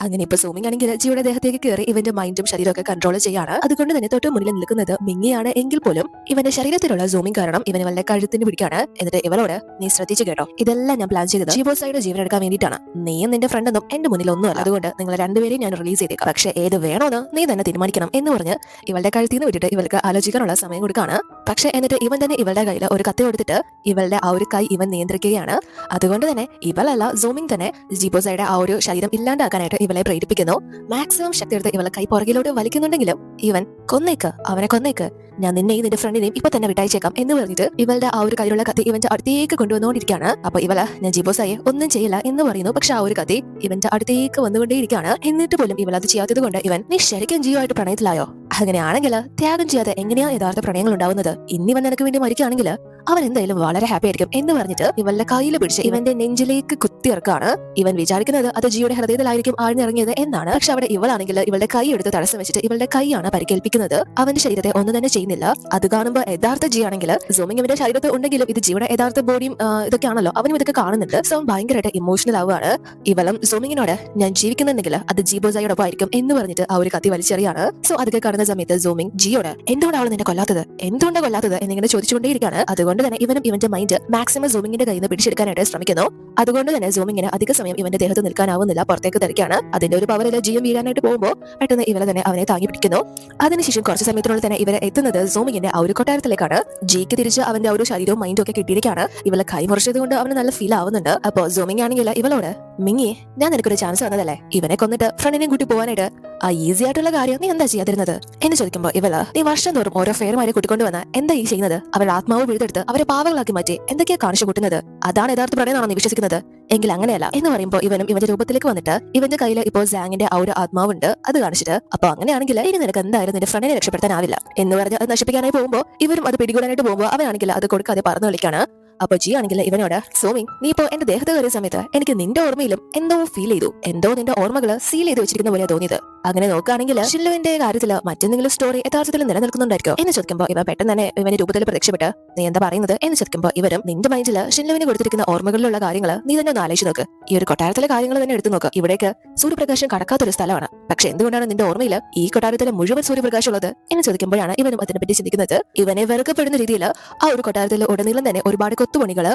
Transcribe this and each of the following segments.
അങ്ങനെ ഇപ്പൊ സൂമിങ് ആണെങ്കിൽ ജിയുടെ ദേഹത്തേക്ക് കയറി ഇവന്റെ മൈൻഡും ശരീരമൊക്കെ കൺട്രോൾ ചെയ്യാണ്. അതുകൊണ്ട് തന്നെ തൊട്ട് മുന്നിൽ നിൽക്കുന്നത് മിങ്ങിയാണ് എങ്കിൽ പോലും ഇവന്റെ ശരീരത്തിലുള്ള സൂമിങ് കാരണം ഇവന് വല്ല കഴുത്തിന് പിടിക്കാണ്. എന്നിട്ട് ഇവളോട് നീ ശ്രദ്ധിച്ചു കേട്ടോ, ഇതെല്ലാം ഞാൻ പ്ലാൻ ചെയ്തത് ജിബോസൈഡ് ജീവൻ എടുക്കാൻ വേണ്ടിയിട്ടാണ്. നീയും നിന്റെ ഫ്രണ്ടൊന്നും എന്റെ മുന്നിൽ ഒന്നുമല്ല. അതുകൊണ്ട് നിങ്ങൾ രണ്ടുപേരെയും ഞാൻ റിലീസ് ചെയ്തേക്കാം. പക്ഷേ ഏത് വേണോന്ന് നീ തന്നെ തീരുമാനിക്കണം എന്ന് പറഞ്ഞ് ഇവളുടെ കഴുത്തിൽ നിന്ന് വിട്ടിട്ട് ഇവൾക്ക് ആലോചിക്കാനുള്ള സമയം കൊടുക്കാണ്. പക്ഷേ എന്നിട്ട് ഇവൻ തന്നെ ഇവളുടെ കയ്യിൽ ഒരു കത്തി കൊടുത്തിട്ട് ഇവളുടെ ആ ഒരു കൈ ഇവൻ നിയന്ത്രിക്കുകയാണ്. അതുകൊണ്ട് തന്നെ ഇവളല്ല സൂമിങ് തന്നെ ജിബോസൈഡ് ആ ഒരു ശരീരം ഇല്ലാണ്ടാക്കാനായിട്ട് ഇവളെ പ്രേരിപ്പിക്കുന്നു. മാക്സിമം ശക്തി എടുത്ത് ഇവളെ കൈ പുറകിലോട്ട് വലിക്കുന്നുണ്ടെങ്കിലും ഇവൻ അവനെ കൊന്നേക്ക്, ഞാൻ നിന്നെയും നിന്റെ ഫ്രണ്ടിനെയും ഇപ്പൊ തന്നെ വിട്ടയച്ചേക്കാം എന്ന് പറഞ്ഞിട്ട് ഇവളുടെ ആ ഒരു കയ്യിലുള്ള കത്തി ഇവന്റെ അടുത്തേക്ക് കൊണ്ടുവന്നുകൊണ്ടിരിക്കുകയാണ്. അപ്പൊ ഇവള് ഞാൻ ജിബോസായെ ഒന്നും ചെയ്യില്ല എന്ന് പറയുന്നു. പക്ഷെ ആ ഒരു കത്തി ഇവന്റെ അടുത്തേക്ക് വന്നുകൊണ്ടേയിരിക്കുകയാണ്. എന്നിട്ട് പോലും ഇവൾ അത് ചെയ്യാത്തത് കൊണ്ട് ഇവൻ നീ ശരിക്കും ജിയോ ആയിട്ട് പ്രണയത്തിലായോ? അങ്ങനെയാണെങ്കിൽ ത്യാഗം ചെയ്യാതെ എങ്ങനെയാ യഥാർത്ഥ പ്രണയങ്ങൾ ഉണ്ടാവുന്നത്? ഇന്നിവൻ നിനക്ക് വേണ്ടി മരിക്കുകയാണെങ്കിൽ അവൻ എന്തായാലും വളരെ ഹാപ്പി ആയിരിക്കും എന്ന് പറഞ്ഞിട്ട് ഇവളുടെ കയ്യിൽ പിടിച്ച് ഇവന്റെ നെഞ്ചിലേക്ക് കുത്തിയിറക്കാണ്. ഇവൻ വിചാരിക്കുന്നത് അത് ജിയുടെ ഹൃദയത്തിലായിരിക്കും ആഴ്ന്നിറങ്ങിയത് എന്നാണ്. പക്ഷെ അവിടെ ഇവളാണെങ്കിൽ ഇവളുടെ കൈ എടുത്ത് തടസ്സം വെച്ചിട്ട് ഇവളുടെ കൈയാണ് പരിക്കേൽപ്പിക്കുന്നത്. അവന്റെ ശരീരത്തെ ഒന്നും തന്നെ ചെയ്യുന്നില്ല. അത് കാണുമ്പോൾ യഥാർത്ഥ ജി ആണെങ്കിൽ സൂമിങ് ഇവന്റെ ശരീരത്തിൽ ഉണ്ടെങ്കിലും ഇത് ജിയുടെ യഥാർത്ഥ ബോഡിയും ഇതൊക്കെയാണല്ലോ, അവനും ഇതൊക്കെ കാണുന്നുണ്ട്. സോ ഭയങ്കരമായിട്ട് ഇമോഷണൽ ആവുകയാണ്. ഇവളും സൂമിങ്ങിനോട് ഞാൻ ജീവിക്കുന്നുണ്ടെങ്കിൽ അത് ജിബോസായോടൊപ്പം ആയിരിക്കും എന്ന് പറഞ്ഞിട്ട് ആ ഒരു കത്തി വലിച്ചെറിയാണ്. സോ അതൊക്കെ കാണുന്ന സമയത്ത് സൂമിങ് ജിയോട് എന്തുകൊണ്ടാണ് അവൾ നിന്നെ എന്തുകൊണ്ടാണ് കൊല്ലാത്തത് എന്നിങ്ങനെ ചോദിച്ചുകൊണ്ടേയിരിക്കുകയാണ്. അതുകൊണ്ട് തന്നെ ഇവനും ഇവന്റെ മൈൻഡ് മാക്സിമം സൂമിങ്ങിന്റെ കയ്യിൽ നിന്ന് പിടിച്ചെടുക്കാനായിട്ട് ശ്രമിക്കുന്നു. അതുകൊണ്ട് തന്നെ സൂമിങ്ങിന് അധിക സമയം ഇവന്റെ ദേഹത്ത് നിൽക്കാനാവുന്നില്ല, പുറത്തേക്ക് തെറിക്കാണ്. അതിന്റെ ഒരു പവറിൽ ജിയും വീഴാനായിട്ട് പോകുമ്പോൾ പെട്ടെന്ന് ഇവരെ തന്നെ അവനെ താങ്ങി പിടിക്കുന്നു. അതിനുശേഷം കുറച്ച് സമയത്തിനുള്ളിൽ തന്നെ ഇവരെ എത്തുന്നത് സൂമിങ്ങിന്റെ ആ ഒരു കൊട്ടാരത്തിലേക്കാണ്. ജിക്ക് തിരിച്ച് അവന്റെ ആ ഒരു ശരീരവും മൈൻഡും ഒക്കെ കിട്ടിയിരിക്കുകയാണ്. ഇവളെ കൈ മുറിച്ചത് കൊണ്ട് അവന് നല്ല ഫീൽ ആവുന്നുണ്ട്. അപ്പോ സൂമിങ് ആണെങ്കിൽ ഇവളോട് മിങ്ങി, ഞാൻ നിനക്കൊരു ചാൻസ് തന്നതല്ലേ, ഇവനെ കൊന്നിട്ട് ഫ്രണ്ടിനെയും കൂട്ടി പോകാനായിട്ട്. ആ ഈസി ആയിട്ടുള്ള കാര്യം നീ എന്താ ചെയ്യാതിരുന്നത് എന്ന് ചോദിക്കുമ്പോൾ ഇവള് നീ വർഷം തോറും ഓരോ ഫെയർമാരെ കൂട്ടിക്കൊണ്ടുവന്ന എന്താ ഈ ചെയ്യുന്നത്? അവരുടെ ആത്മാവ് പിഴുതെടുത്ത് അവരെ പാവകളാക്കി മാറ്റി എന്തൊക്കെയാ കാണിച്ചു കൂട്ടുന്നത്? അതാണ് യഥാർത്ഥ പ്രണയമാണോ നീ വിശ്വസിക്കുന്നത്? എങ്കിൽ അങ്ങനെയല്ല എന്ന് പറയുമ്പോൾ ഇവനും ഇവന്റെ രൂപത്തിലേക്ക് വന്നിട്ട് ഇവന്റെ കയ്യിൽ ഇപ്പോൾ സാങ്ങിന്റെ ആ ഒരു ആത്മാവുണ്ട്, അത് കാണിച്ചിട്ട് അപ്പൊ അങ്ങനെയാണെങ്കിൽ ഇനി നിനക്ക് എന്തായാലും നിന്റെ ഫ്രണ്ടിനെ രക്ഷപ്പെടുത്താനാവില്ല എന്ന് പറഞ്ഞ് അത് നശിപ്പിക്കാനായി പോകുമ്പോൾ ഇവരും അത് പിടികൂടാനായിട്ട് പോകുമ്പോൾ അവനാണെങ്കിൽ അത് കൊടുക്കാതെ പറന്നു കളിക്കാണ്. അപ്പൊ ജി ആണെങ്കിൽ ഇവനോട് സോമിങ്, നീ ഇപ്പോ എന്റെ ദേഹത്ത് കയറിയ സമയത്ത് എനിക്ക് നിന്റെ ഓർമ്മയിലും എന്തോ ഫീൽ ചെയ്തു, എന്തോ നിന്റെ ഓർമ്മകള് സീൽ ചെയ്ത് വെച്ചിരിക്കുന്ന പോലെയാ തോന്നിയത്. അങ്ങനെ നോക്കുകയാണെങ്കിൽ ഷില്ലുവിന്റെ കാര്യത്തിൽ മറ്റെന്തെങ്കിലും സ്റ്റോറി യഥാർത്ഥത്തിൽ നിലനിൽക്കുന്നുണ്ടായിരിക്കോ എന്ന് ചോദിക്കുമ്പോൾ ഇവ പെട്ടെന്ന് തന്നെ ഇവന്റെ രൂപത്തിൽ പ്രത്യക്ഷപ്പെട്ട് നീ എന്താ പറയുന്നത് എന്ന് ചോദിക്കുമ്പോൾ ഇവരും നിന്റെ മൈൻഡിൽ ഷില്ലുവിന് കൊടുത്തിരിക്കുന്ന ഓർമ്മകളിലുള്ള കാര്യങ്ങൾ നീ തന്നെ ഒന്ന് ആലോചിച്ച് നോക്ക്. ഈ ഒരു കൊട്ടാരത്തിലെ കാര്യങ്ങൾ തന്നെ എടുത്തു നോക്ക്. ഇവിടേക്ക് സൂര്യപ്രകാശം കടക്കാത്തൊരു സ്ഥലമാണ്. പക്ഷെ എന്തുകൊണ്ടാണ് നിന്റെ ഓർമ്മയിൽ ഈ കൊട്ടാരത്തിലെ മുഴുവൻ സൂര്യപ്രകാശം ഉള്ളത് എന്ന് ചോദിക്കുമ്പോഴാണ് ഇവനും അതിനെപ്പറ്റി ചിന്തിക്കുന്നത്. ഇവനെ വെറുക്കപ്പെടുന്ന രീതിയിൽ ആ ഒരു കൊട്ടാരത്തിൽ ഉടനീളം തന്നെ ഒരുപാട് കൊത്തുപണികൾ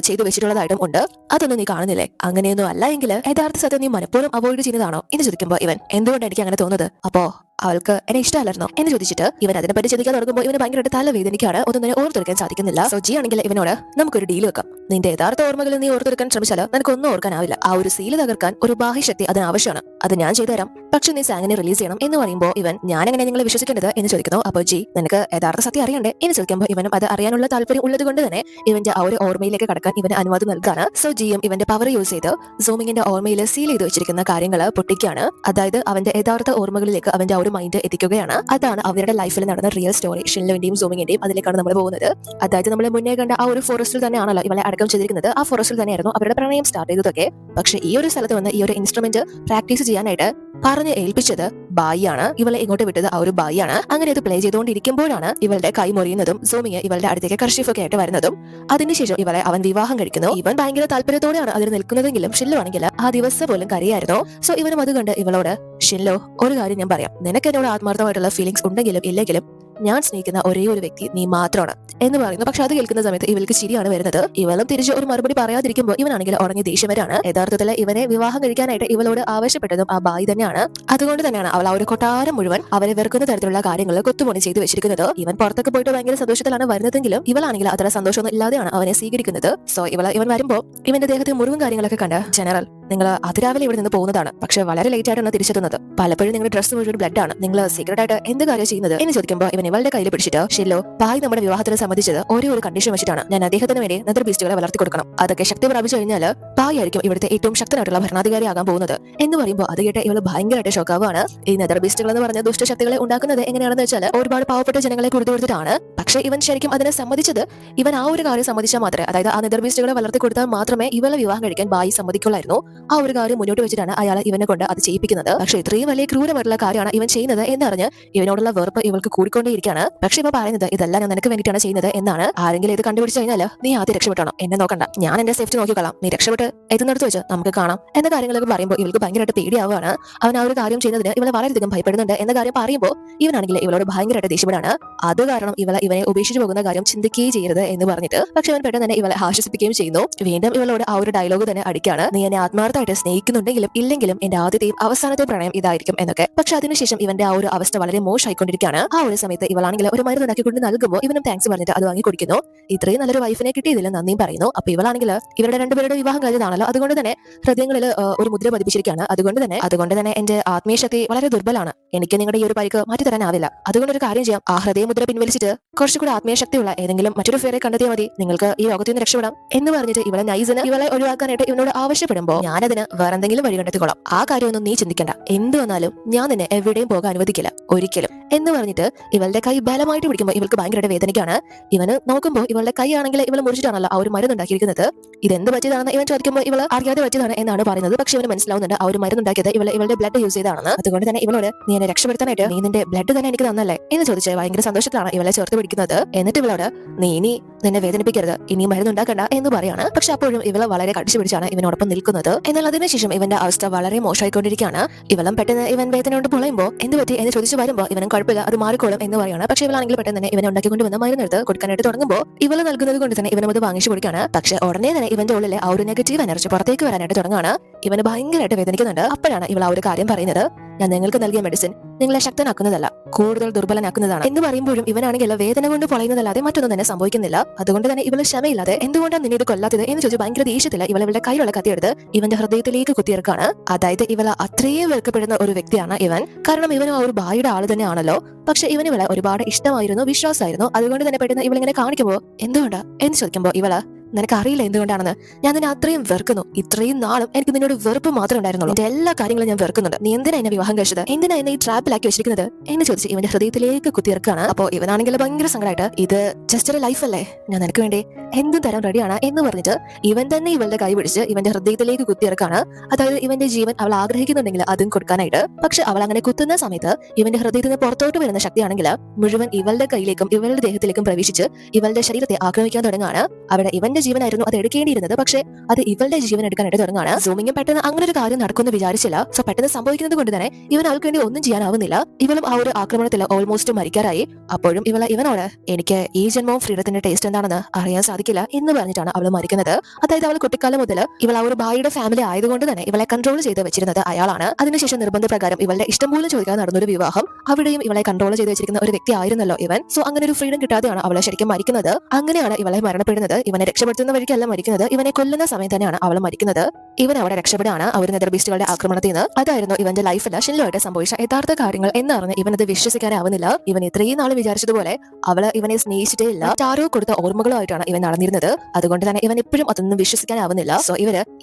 ചെയ്തു വെച്ചിട്ടുള്ളതായിട്ടും ഉണ്ട്. അതൊന്നും നീ കാണുന്നില്ലേ? അങ്ങനെയൊന്നും അല്ല എങ്കിൽ യഥാർത്ഥ സത്യം നീ മനഃപൂർവ്വം അവോയ്ഡ് ചെയ്യുന്നതാണോ എന്ന് ചോദിക്കുമ്പോൾ ഇവൻ എന്തുകൊണ്ട് എനിക്ക് അങ്ങനെ തോന്നുന്നത്? അപ്പോ അവൾക്ക് എന്നെ ഇഷ്ടമല്ലായിരുന്നോ എന്ന് ചോദിച്ചിട്ട് ഇവൻ അതിനെപ്പറ്റി ചിന്തിക്കാൻ തുടങ്ങുമ്പോൾ ഇവന് ഭയങ്കരമായിട്ട് തല വേദനിക്കാണ്. ഒന്നും തന്നെ ഓർത്തെടുക്കാൻ സാധിക്കുന്നില്ല. സോ ജി ആണെങ്കിൽ ഇവനോട് നമുക്കൊരു ഡീൽ വെക്കാം. നിന്റെ യഥാർത്ഥ ഓർമ്മകൾ നീ ഓർത്തെടുക്കാൻ ശ്രമിച്ചാൽ നിനക്കൊന്നും ഓർക്കാനാവില്ല. ആ ഒരു സീല് തകർക്കാൻ ഒരു ബാഹ്യശക്തി അതിന് ആവശ്യമാണ്. അത് ഞാൻ ചെയ്തുതരാം. പക്ഷെ നീ സാങ്ങിനെ റിലീസ് ചെയ്യണം എന്ന് പറയുമ്പോൾ ഇവൻ ഞാൻ എങ്ങനെ നിങ്ങളെ വിശ്വസിക്കേണ്ടത് എന്ന് ചോദിക്കുന്നു. അപ്പോൾ ജി നിനക്ക് യഥാർത്ഥ സത്യം അറിയണ്ടേ എന്ന് ചോദിക്കുമ്പോൾ ഇവനും അത് അറിയാനുള്ള താല്പര്യം ഉള്ളത് കൊണ്ട് തന്നെ ഇവന്റെ ആ ഒരു ഓർമ്മയിലേക്ക് കടക്കാൻ ഇവന് അനുവാദം നൽകാണ്. സോ ജിയും ഇവന്റെ പവർ യൂസ് ചെയ്ത് സൂമിങ്ങിന്റെ ഓർമ്മയിൽ സീൽ ചെയ്ത് വെച്ചിരിക്കുന്ന കാര്യങ്ങൾ പൊട്ടിക്കാണ്. അതായത് അവന്റെ യഥാർത്ഥ ഓർമ്മകളിലേക്ക് അവന്റെ ആ ഒരു മൈൻഡ് എത്തിക്കുകയാണ്. അതാണ് അവരുടെ ലൈഫിൽ നടന്ന റിയൽ സ്റ്റോറി. ഷിൻലുവിന്റെയും സൂമിങ്ങിന്റെയും അതിലേക്കാണ് നമ്മൾ പോകുന്നത്. അതായത് നമ്മൾ മുന്നേ കണ്ട ആ ഒരു ഫോറസ്റ്റിൽ തന്നെയാണല്ലോ ഇവളെ അടക്കം ചെയ്തിരിക്കുന്നത്. ആ ഫോറസ്റ്റിൽ തന്നെയായിരുന്നു അവരുടെ പ്രണയം സ്റ്റാർട്ട് ചെയ്തതൊക്കെ. പക്ഷെ ഈ ഒരു സ്ഥലത്ത് വന്ന് ഈ ഒരു ഇൻസ്ട്രുമെന്റ് പ്രാക്ടീസ് ചെയ്യാനായിട്ട് പറഞ്ഞ് ഏൽപ്പിച്ചത് ബായിയാണ്. ഇവളെ ഇങ്ങോട്ട് വിട്ടത് ആ ഒരു ബായിയാണ്. അങ്ങനെ അത് പ്ലേ ചെയ്തുകൊണ്ടിരിക്കുമ്പോഴാണ് ഇവളുടെ കൈ മുറിയുന്നതും സൂമിങ് ഇവളുടെ അടുത്തേക്ക് കർഷീഫൊക്കെ ആയിട്ട് വരുന്നതും. അതിനുശേഷം ഇവളെ അവൻ വിവാഹം കഴിക്കുന്നു. ഇവൻ ഭയങ്കര താല്പര്യത്തോടെയാണ് അതിൽ നിൽക്കുന്നതെങ്കിലും ഷിൻലു ആണെങ്കിൽ ആ ദിവസം പോലും കരയായിരുന്നു. സോ ഇവനും അത് കണ്ട് ഇവളോട് ഷിൻലു, ഒരു കാര്യം ഞാൻ പറയാം, നിനക്ക് എന്നോട് ആത്മാർത്ഥമായിട്ടുള്ള ഫീലിംഗ്സ് ഉണ്ടെങ്കിലും ഇല്ലെങ്കിലും ഞാൻ സ്നേഹിക്കുന്ന ഒരേ ഒരു വ്യക്തി നീ മാത്രമാണ് എന്ന് പറയുന്നു. പക്ഷെ അത് കേൾക്കുന്ന സമയത്ത് ഇവൾക്ക് ശരിയാണ് വരുന്നത്. ഇവളും തിരിച്ച് ഒരു മറുപടി പറയാതിരിക്കുമ്പോൾ ഇവനാണെങ്കിൽ ഉറങ്ങി ദേഷ്യവരാണ്. യഥാർത്ഥത്തിൽ ഇവനെ വിവാഹം കഴിക്കാനായിട്ട് ഇവളോട് ആവശ്യപ്പെട്ടതും ആ ബായി തന്നെയാണ്. അതുകൊണ്ട് തന്നെയാണ് അവൾ ആ ഒരു കൊട്ടാരം മുഴുവൻ അവരെ വെറുക്കുന്ന തരത്തിലുള്ള കാര്യങ്ങൾ കൊത്തുപണി ചെയ്തു വെച്ചിരിക്കുന്നത്. ഇവൻ പുറത്തൊക്കെ പോയിട്ട് ഭയങ്കര സന്തോഷത്തിലാണ് വരുന്നതെങ്കിലും ഇവളാണെങ്കിൽ അത്ര സന്തോഷമൊന്നും ഇല്ലാതെയാണ് അവനെ സ്വീകരിക്കുന്നത്. സോ ഇവൻ വരുമ്പോൾ ഇവന്റെ ദേഹത്തെ മുറിവും കാര്യങ്ങളൊക്കെ കണ്ട് ജനറൽ, നിങ്ങൾ അതിരാവിലെ ഇവിടെ നിന്ന് പോകുന്നതാണ്, പക്ഷെ വളരെ ലേറ്റ് ആയിട്ടാണ് തിരിച്ചെത്തുന്നത്. പലപ്പോഴും നിങ്ങളുടെ ഡ്രസ്സ് മുഴുവൻ ബ്ലഡ് ആണ്. നിങ്ങൾ സീക്രട്ട് ആയിട്ട് എന്ത് കാര്യം ചെയ്യുന്നത് എന്ന് ചോദിക്കുമ്പോൾ ഇവൻ ഇവളുടെ കയ്യിൽ പിടിച്ചിട്ട് ഷില്ലോ, ബായി നമ്മുടെ വിവാഹത്തിന് സംബന്ധിച്ചത് ഒരേ ഒരു കണ്ടീഷൻ വെച്ചിട്ടാണ്. ഞാൻ അദ്ദേഹത്തിന് വേണ്ടി നെതർ ബീസ്റ്റുകളെ വളർത്തി കൊടുക്കണം. അതൊക്കെ ശക്തി പ്രാപിച്ചു കഴിഞ്ഞാൽ ബായി ആയിരിക്കും ഇവിടുത്തെ ഏറ്റവും ശക്തനായിട്ടുള്ള ഭരണാധികാരി ആകാൻ പോകുന്നത് എന്ന് പറയുമ്പോൾ അത് കേട്ട് ഇവള് ഭയങ്കരമായിട്ട് ഷോക്കാവാണ്. ഈ നെതർ ബീസ്റ്റുകൾ എന്ന് പറഞ്ഞ ദുഷ്ടശക്തികളെ ഉണ്ടാക്കുന്നത് എങ്ങനെയാണെന്ന് വെച്ചാൽ ഒരുപാട് പാവപ്പെട്ട ജനങ്ങളെ കൊടുത്തിട്ടാണ്. പക്ഷെ ഇവൻ ശരിക്കും അതിനെ സമ്മതിച്ചത് ഇവൻ ആ ഒരു കാര്യം സമ്മതിച്ചാൽ മാത്രമേ, അതായത് ആ നെതർ ബീസ്റ്റുകളെ വളർത്തി കൊടുത്താൽ മാത്രമേ ഇവളെ വിവാഹം കഴിക്കാൻ ബായി സമ്മതിക്കുള്ളായിരുന്നു. ആ ഒരു കാര്യം മുന്നോട്ട് വെച്ചിട്ടാണ് അയാൾ ഇവനെ കൊണ്ട് അത് ചെയ്യിപ്പിക്കുന്നത്. പക്ഷെ ഇത്രയും വലിയ ക്രൂരമായിട്ടുള്ള കാര്യമാണ് ഇവൻ ചെയ്യുന്നത് എന്നറിഞ്ഞ് ഇവനോടുള്ള വെറുപ്പ് ഇവൾക്ക് കൂടിക്കൊണ്ടേയിരിക്കുകയാണ്. പക്ഷെ ഇവ പറയുന്നത് ഇതെല്ലാം ഞാൻ നിനക്ക് വേണ്ടിയിട്ടാണ് ചെയ്യുന്നത് എന്നാണ്. ആരെങ്കിലും ഇത് കണ്ടുപിടിച്ച് കഴിഞ്ഞാൽ നീ ആദ്യം രക്ഷപ്പെടണം, എന്നെ നോക്കണ്ട, ഞാൻ എന്റെ സേഫ്റ്റി നോക്കിക്കളാം, നീ രക്ഷപ്പെട്ട് എത്തുന്നിടത്ത് വെച്ച് നമുക്ക് കാണാം എന്ന കാര്യങ്ങളൊക്കെ പറയുമ്പോൾ ഇവൾക്ക് ഭയങ്കരമായിട്ട് പേടിയാവുകയാണ്. അവൻ ആ ഒരു കാര്യം ചെയ്യുന്നതിന് ഇവളെ വളരെയധികം ഭയപ്പെടുന്നുണ്ട് എന്ന കാര്യം പറയുമ്പോൾ ഇവനാണെങ്കിൽ ഇവളോട് ഭയങ്കരമായിട്ട് ദേഷ്യപ്പെടാണ്. അത് കാരണം ഇവനെ ഉപേക്ഷിച്ച് പോകുന്ന കാര്യം ചിന്തിക്കുകയും ചെയ്യരുത് എന്ന് പറഞ്ഞിട്ട് പക്ഷെ അവൻ പെട്ടെന്ന് തന്നെ ഇവളെ ആശ്വസിപ്പിക്കുകയും ചെയ്യുന്നു. വീണ്ടും ഇവളോട് ആ ഒരു ഡയലോഗ് തന്നെ അടിക്കാണ്, നീ എന്നെ ആത്മാർത്ഥമായിട്ട് സ്നേഹിക്കുന്നുണ്ടെങ്കിലും ഇല്ലെങ്കിലും എന്റെ ആദ്യത്തെയും അവസാനത്തെ പ്രണയം ഇതായിരിക്കും എന്നൊക്കെ. പക്ഷെ അതിനുശേഷം ഇവന്റെ ആ ഒരു അവസ്ഥ വളരെ മോശമായിക്കൊണ്ടിരിക്കുകയാണ്. ആ ഒരു സമയത്ത് ഇവളാണെങ്കിൽ ഒരു മരുന്ന് ഉണ്ടാക്കിക്കൊണ്ട് നൽകുമ്പോൾ ഇവനും താങ്ക്സ് പറഞ്ഞിട്ട് അത് വാങ്ങി കുടിക്കുന്നു. ഇത്രയും നല്ലൊരു വൈഫിനെ കിട്ടിയതിൽ നന്ദിയും പറയുന്നു. അപ്പൊ ഇവളാണെങ്കിൽ ഇവരുടെ രണ്ടുപേരുടെ വിവാഹം കഴിഞ്ഞതാണല്ലോ, അതുകൊണ്ട് തന്നെ ഹൃദയങ്ങളിൽ ഒരു മുദ്ര പതിപ്പിച്ചിരിക്കുകയാണ്. അതുകൊണ്ട് തന്നെ എന്റെ ആത്മീയശക്തി വളരെ ദുർബലാണ്, എനിക്ക് നിങ്ങളുടെ ഈ ഒരു പരിക്ക് മാറ്റി തരാനാവില്ല. അതുകൊണ്ട് ഒരു കാര്യം ചെയ്യാം, ആ ഹൃദയമുദ്ര പിൻവലിച്ചിട്ട് കുറച്ചുകൂടി ആത്മീയശക്തിയുള്ള ഏതെങ്കിലും മറ്റൊരു ഫേറെ കണ്ടെത്തിയാൽ മതി, നിങ്ങൾക്ക് ഈ ലോകത്തിൽ നിന്ന് രക്ഷപ്പെടാം എന്ന് പറഞ്ഞിട്ട് ഇവളെ നൈസിന് ഇവളെ ഒഴിവാക്കാനായിട്ട് ഇവനോട് ആവശ്യപ്പെടുമ്പോൾ ഞാനതിന് വേറെന്തെങ്കിലും വഴി കണ്ടെത്തിക്കോളാം, ആ കാര്യമൊന്നും നീ ചിന്തിക്കണ്ട, എന്ത് വന്നാലും ഞാൻ നിന്നെ എവിടെയും പോകാൻ അനുവദിക്കില്ല ഒരിക്കലും എന്ന് പറഞ്ഞിട്ട് ഇവളുടെ കൈ ബലമായിട്ട് പിടിക്കുമ്പോൾ ഇവൾക്ക് ഭയങ്കര വേദനയ്ക്കാണ്. ഇവന് നോക്കുമ്പോൾ ഇവളുടെ കൈ ആണെങ്കിൽ ഇവൾ മുറിച്ചിട്ടാണല്ലോ ആ ഒരു മരുന്നുണ്ടാക്കിയിരിക്കുന്നത്. ഇതെന്ത് പറ്റിയതാണെന്ന് ഇവൻ ചോദിക്കുമ്പോൾ ഇവള് അറിയാതെ പറ്റിയതാണ് എന്നാണ് പറയുന്നത്. പക്ഷെ ഇവന് മനസ്സിലാവുന്നുണ്ട് ആ ഒരു മരുന്നുണ്ടാക്കിയത് ഇവളുടെ ബ്ലഡ് യൂസ് ചെയ്താണെന്ന്. അതുകൊണ്ട് തന്നെ ഇവളോട് നീ എന്നെ രക്ഷപ്പെടുത്താനായിട്ട് നീ നിന്റെ ബ്ലഡ് തന്നെ എനിക്ക് തന്നല്ലേ എന്ന് ചോദിച്ച് ഭയങ്കര സന്തോഷത്തിലാണ് ഇവളെ ചേർത്ത് പിടിക്കുന്നത്. എന്നിട്ട് ഇവളോട് നീ ഇനി നിന്നെ വേദനിപ്പിക്കരുത്, ഇനി മരുന്നുണ്ടാക്കണ്ട എന്ന് പറയാണ്. പക്ഷെ അപ്പോഴും ഇവളെ വളരെ കടിച്ചു പിടിച്ചാണ് ഇവനോടൊപ്പം നിൽക്കുന്നത്. എന്നാൽ അതിനുശേഷം ഇവന്റെ അവസ്ഥ വളരെ മോശമായിക്കൊണ്ടിരിക്കുകയാണ്. ഇവളും പെട്ടെന്ന് ഇവൻ വേദന കൊണ്ട് പൊളയുമ്പോൾ എന്ത് പറ്റി എന്ന് ചോദിച്ചു വരുമ്പോൾ ഇവനും കുഴപ്പമില്ല, അത് മാറിക്കോളും എന്ന് പറയാണ്. പക്ഷെ ഇവളാണെങ്കിൽ പെട്ടെന്ന് തന്നെ ഇവനെ ഉണ്ടാക്കിക്കൊണ്ട് വന്ന മരുന്നെടുത്ത് കൊടുക്കാനായിട്ട് തുടങ്ങുമ്പോൾ ഇവള് നൽകുന്നത് കൊണ്ട് തന്നെ ഇവനും അത് വാങ്ങിച്ചു കൊടുക്കുകയാണ്. പക്ഷെ ഉടനെ തന്നെ ഇവന്റെ ഉള്ളിലെ ആ ഒരു നെഗറ്റീവ് എനർജി പുറത്തേക്ക് വരാനായിട്ട് തുടങ്ങുകയാണ്. ഇവന് ഭയങ്കരമായിട്ട് വേദനിക്കുന്നുണ്ട്. അപ്പോഴാണ് ഇവൾ ആ ഒരു കാര്യം പറയുന്നത്, ഞാൻ നിങ്ങൾക്ക് നൽകിയ മെഡിസിൻ നിങ്ങളെ ശക്തനാക്കുന്നതല്ല, കൂടുതൽ ദുർബലനാക്കുന്നതാണ് എന്ന് പറയുമ്പോഴും ഇവനാണെങ്കിൽ വേദന കൊണ്ട് പൊളയുന്നതല്ലാതെ മറ്റൊന്നും തന്നെ സംഭവിക്കുന്നില്ല. അതുകൊണ്ട് തന്നെ ഇവള് ക്ഷമയില്ലാതെ എന്തുകൊണ്ടാണ് നിന്നെ ഇത് കൊല്ലാത്തത് എന്ന് ചോദിച്ചു ഭയങ്കര ദേഷ്യത്തില് ഇവളുടെ കയ്യിലുള്ള കത്തിയെടുത്ത് ഇവന്റെ ഹൃദയത്തിലേക്ക് കുത്തിയിറക്കാണ്. അതായത് ഇവളെ അത്രയും വെറുക്കപ്പെടുന്ന ഒരു വ്യക്തിയാണ് ഇവൻ. കാരണം ഇവനും ആ ഒരു ഭായിയുടെ ആള് തന്നെയാണല്ലോ. പക്ഷെ ഇവന് ഇവളെ ഒരുപാട് ഇഷ്ടമായിരുന്നു, വിശ്വാസമായിരുന്നു. അതുകൊണ്ട് തന്നെ പെട്ടെന്ന് ഇവളിങ്ങനെ കാണിക്കുമ്പോൾ എന്തുകൊണ്ടാ എന്ന് ചോദിക്കുമ്പോൾ ഇവള് നിനക്ക് അറിയില്ല എന്തുകൊണ്ടാണെന്ന്, ഞാൻ നിന്നെ അത്രയും വെറുക്കുന്നു, ഇത്രയും നാളും എനിക്ക് നിന്നോട് വെറുപ്പ് മാത്രമേ ഉണ്ടായിരുന്നുള്ളൂ, എന്റെ എല്ലാ കാര്യങ്ങളും ഞാൻ വെറുക്കുന്നുണ്ട്, നീ എന്തിനാ എന്നെ വിവാഹം കഴിച്ചത്, എന്തിനാ എന്നെ ഈ ട്രാപ്പിലാക്കി വെച്ചിരിക്കുന്നത് എന്ന് ചോദിച്ച് ഇവന്റെ ഹൃദയത്തിലേക്ക് കുത്തിയിറക്കാണ്. അപ്പോൾ ഇവനാണെങ്കിൽ ഭയങ്കര സങ്കടമായിട്ട് ഇത് ജസ്റ്റ് ഒരു ലൈഫ് അല്ലേ, ഞാൻ നിനക്ക് വേണ്ടി എന്തും തരാൻ റെഡിയാണ് എന്ന് പറഞ്ഞിട്ട് ഇവൻ തന്നെ ഇവളുടെ കൈ പിടിച്ച് ഇവന്റെ ഹൃദയത്തിലേക്ക് കുത്തിയിറക്കാണ്. അതായത് ഇവന്റെ ജീവൻ അവൾ ആഗ്രഹിക്കുന്നുണ്ടെങ്കിൽ അതും കൊടുക്കാനായിട്ട്. പക്ഷെ അവൾ അങ്ങനെ കുത്തുന്ന സമയത്ത് ഇവന്റെ ഹൃദയത്തിൽ നിന്ന് പുറത്തോട്ട് വരുന്ന ശക്തിയാണെങ്കിൽ മുഴുവൻ ഇവളുടെ കയ്യിലേക്കും ഇവളുടെ ദേഹത്തിലേക്കും പ്രവേശിച്ച് ഇവളുടെ ശരീരത്തെ ആക്രമിക്കാൻ തുടങ്ങുകയാണ്. അവിടെ ഇവന്റെ ജീവനായിരുന്നു അത് എടുക്കേണ്ടിയിരുന്നത്, പക്ഷെ അത് ഇവളുടെ ജീവൻ എടുക്കാനായിട്ട് തുടങ്ങുകയാണ്. സൂമിങ്ങും പെട്ടെന്ന് അങ്ങനെ ഒരു കാര്യം നടക്കുമെന്ന് വിചാരിച്ചില്ല. സോ പെട്ടെന്ന് സംഭവിക്കുന്നത് കൊണ്ട് തന്നെ ഇവൻ അവൾക്ക് വേണ്ടി ഒന്നും ചെയ്യാനാവുന്നില്ല. ഇവളും ആ ഒരു ആക്രമണത്തിൽ ഓൾമോസ്റ്റ് മരിക്കാറായി. അപ്പോഴും ഇവനോട് എനിക്ക് ഈ ജന്മവും ഫ്രീഡത്തിന്റെ ടേസ്റ്റ് എന്താണെന്ന് അറിയാൻ സാധിക്കില്ല എന്ന് പറഞ്ഞിട്ടാണ് അവൾ മരിക്കുന്നത്. അതായത് അവൾ കുട്ടിക്കാലം മുതൽ ഇവൾ ആ ഒരു ഭായിയുടെ ഫാമിലി ആയതുകൊണ്ട് തന്നെ ഇവളെ കൺട്രോൾ ചെയ്ത് വെച്ചിരുന്നത് അയാളാണ്. അതിനുശേഷം നിർബന്ധപ്രകാരം ഇവളുടെ ഇഷ്ടം പോലും ചോദിക്കാൻ നടന്നൊരു വിവാഹം, അവിടെയും ഇവളെ കൺട്രോൾ ചെയ്ത് വെച്ചിരിക്കുന്ന ഒരു വ്യക്തി ആയിരുന്നല്ലോ ഇവൻ. സോ അങ്ങനെ ഒരു ഫ്രീഡം കിട്ടാതെയാണ് അവളെ ശരിക്കും മരിക്കുന്നത്. അങ്ങനെയാണ് ഇവളെ മരണപ്പെടുന്നത്. ഇവനെ രക്ഷപ്പെടുത്തുന്ന വഴിക്കല്ല മരിക്കുന്നത്, ഇവനെ കൊല്ലുന്ന സമയത്ത് തന്നെയാണ് അവൾ മരിക്കുന്നത്. ഇവൻ അവിടെ രക്ഷപ്പെടുകയാണ് ആ ഒരു നെതർ ബീസ്റ്റുകളുടെ ആക്രമണത്തിൽ നിന്ന്. അതായിരുന്നു ഇവന്റെ ലൈഫിൽ ഷിൻലോയായിട്ട് സംഭവിച്ച യഥാർത്ഥ കാര്യങ്ങൾ എന്നറിഞ്ഞ് ഇവനത് വിശ്വസിക്കാനാവുന്നില്ല. ഇവൻ ഇത്രയും നാൾ വിചാരിച്ചതുപോലെ അവള് ഇവനെ സ്നേഹിച്ചിട്ടേ ഇല്ല, ആരോ കൊടുത്ത ഓർമ്മകളുമായിട്ടാണ് ഇവൻ നടന്നിരുന്നത്. അതുകൊണ്ട് തന്നെ ഇവൻ ഇപ്പോഴും അതൊന്നും വിശ്വസിക്കാനാവുന്നില്ല. സോ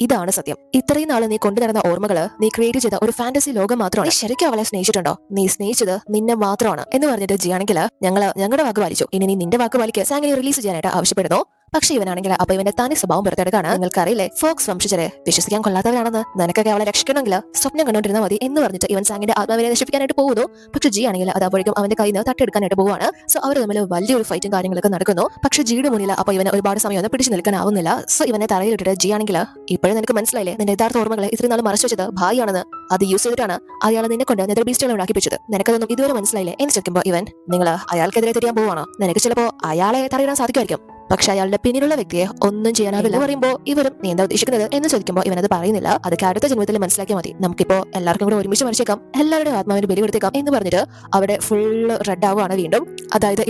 ഇതാണ് സത്യം, ഇത്രയും നാൾ നീ കൊണ്ടുനടന്ന ഓർമ്മകള് നീ ക്രിയേറ്റ് ചെയ്ത ഒരു ഫാന്റസി ലോകം മാത്രമാണ്. ശരിക്കും അവളെ സ്നേഹിച്ചിട്ടുണ്ടോ? നീ സ്നേഹിച്ചത് നിന്നെ മാത്രമാണ് എന്ന് പറഞ്ഞിട്ട് ജിയാണെങ്കിൽ ഞങ്ങളുടെ വാക്ക് പാലിച്ചു, ഇനി നീ നിന്റെ വാക്ക് പാലിക്ക് സാങ്ങിനെ റിലീസ് ചെയ്യാനായിട്ട് ആവശ്യപ്പെടുന്നു. പക്ഷെ ഇവനാണെങ്കിൽ അപ്പൊ ഇവന്റെ തനി സ്വഭാവം പുറത്തെടുക്കാണ്. നിങ്ങൾക്കറിയില്ലേ ഫോക്സ് വംശജരെ വിശ്വസിക്കാൻ കൊള്ളാത്തവരാണെന്ന്, നിനക്കൊക്കെ അവളെ രക്ഷിക്കണമെങ്കിൽ സ്വപ്നം കണ്ടോണ്ടിരുന്നാൽ മതി എന്ന് പറഞ്ഞിട്ട് ഇവൻ സാങ്ങിന്റെ ആത്മാവിനെ നശിപ്പിക്കാനായിട്ട് പോകുന്നു. പക്ഷെ ജി ആണെങ്കിൽ അത് അപ്പോഴേക്കും അവന്റെ കയ്യിൽ നിന്ന് തട്ടിയെടുക്കാനായിട്ട് പോവാണ്. സോ അവർ തമ്മിൽ വലിയൊരു ഫൈറ്റും കാര്യങ്ങളൊക്കെ നടക്കുന്നു. പക്ഷെ ജിയുടെ മുന്നിൽ അപ്പൊ ഇവന് ഒരുപാട് സമയം ഒന്നും പിടിച്ചു നിൽക്കാനാവുന്നില്ല. സോ ഇവനെ തറയിലിട്ടിട്ട് ജി ആണെങ്കിൽ ഇപ്പോഴും നിനക്ക് മനസ്സിലായില്ലേ നിന്റെ യഥാർത്ഥ ഓർമ്മകളെ ഇത്രയും നാൾ മറച്ചു വെച്ചത് ഭായിയാണെന്ന്, അത് യൂസ് ചെയ്തിട്ടാണ് അയാൾ നിന്നെ കൊണ്ട് നെതർ ബീസ്റ്റുകൾ ഉണ്ടാക്കിപ്പിച്ചത്, നിനക്കതൊന്നും ഇതുവരെ മനസ്സിലായില്ലേ എന്ന് ചോദിക്കുമ്പോൾ ഇവൻ നിങ്ങൾ അയാൾക്കെതിരെ തിരിയാൻ പോവാണോ, നിനക്ക് ചിലപ്പോ അയാളെ തടയിടാൻ സാധിക്കുമായിരിക്കും, പക്ഷെ അയാളുടെ പിന്നിലുള്ള വ്യക്തിയെ ഒന്നും ചെയ്യാനാവില്ല പറയുമ്പോൾ ഇവരും നീ എന്താ ഉദ്ദേശിക്കുന്നത് എന്ന് ചോദിക്കുമ്പോൾ ഇവനത് പറയുന്നില്ല. അതൊക്കെ അടുത്ത ജന്മത്തിൽ മനസ്സിലാക്കിയാൽ മതി, നമുക്കിപ്പോ എല്ലാവർക്കും കൂടെ ഒരുമിച്ച് മരിച്ചേക്കാം, എല്ലാവരുടെ ആത്മാവിന് ബലി കൊടുത്തേക്കാം എന്ന് പറഞ്ഞിട്ട് അവിടെ ഫുള്ള് റെഡ് ആവുകയാണ് വീണ്ടും. അതായത്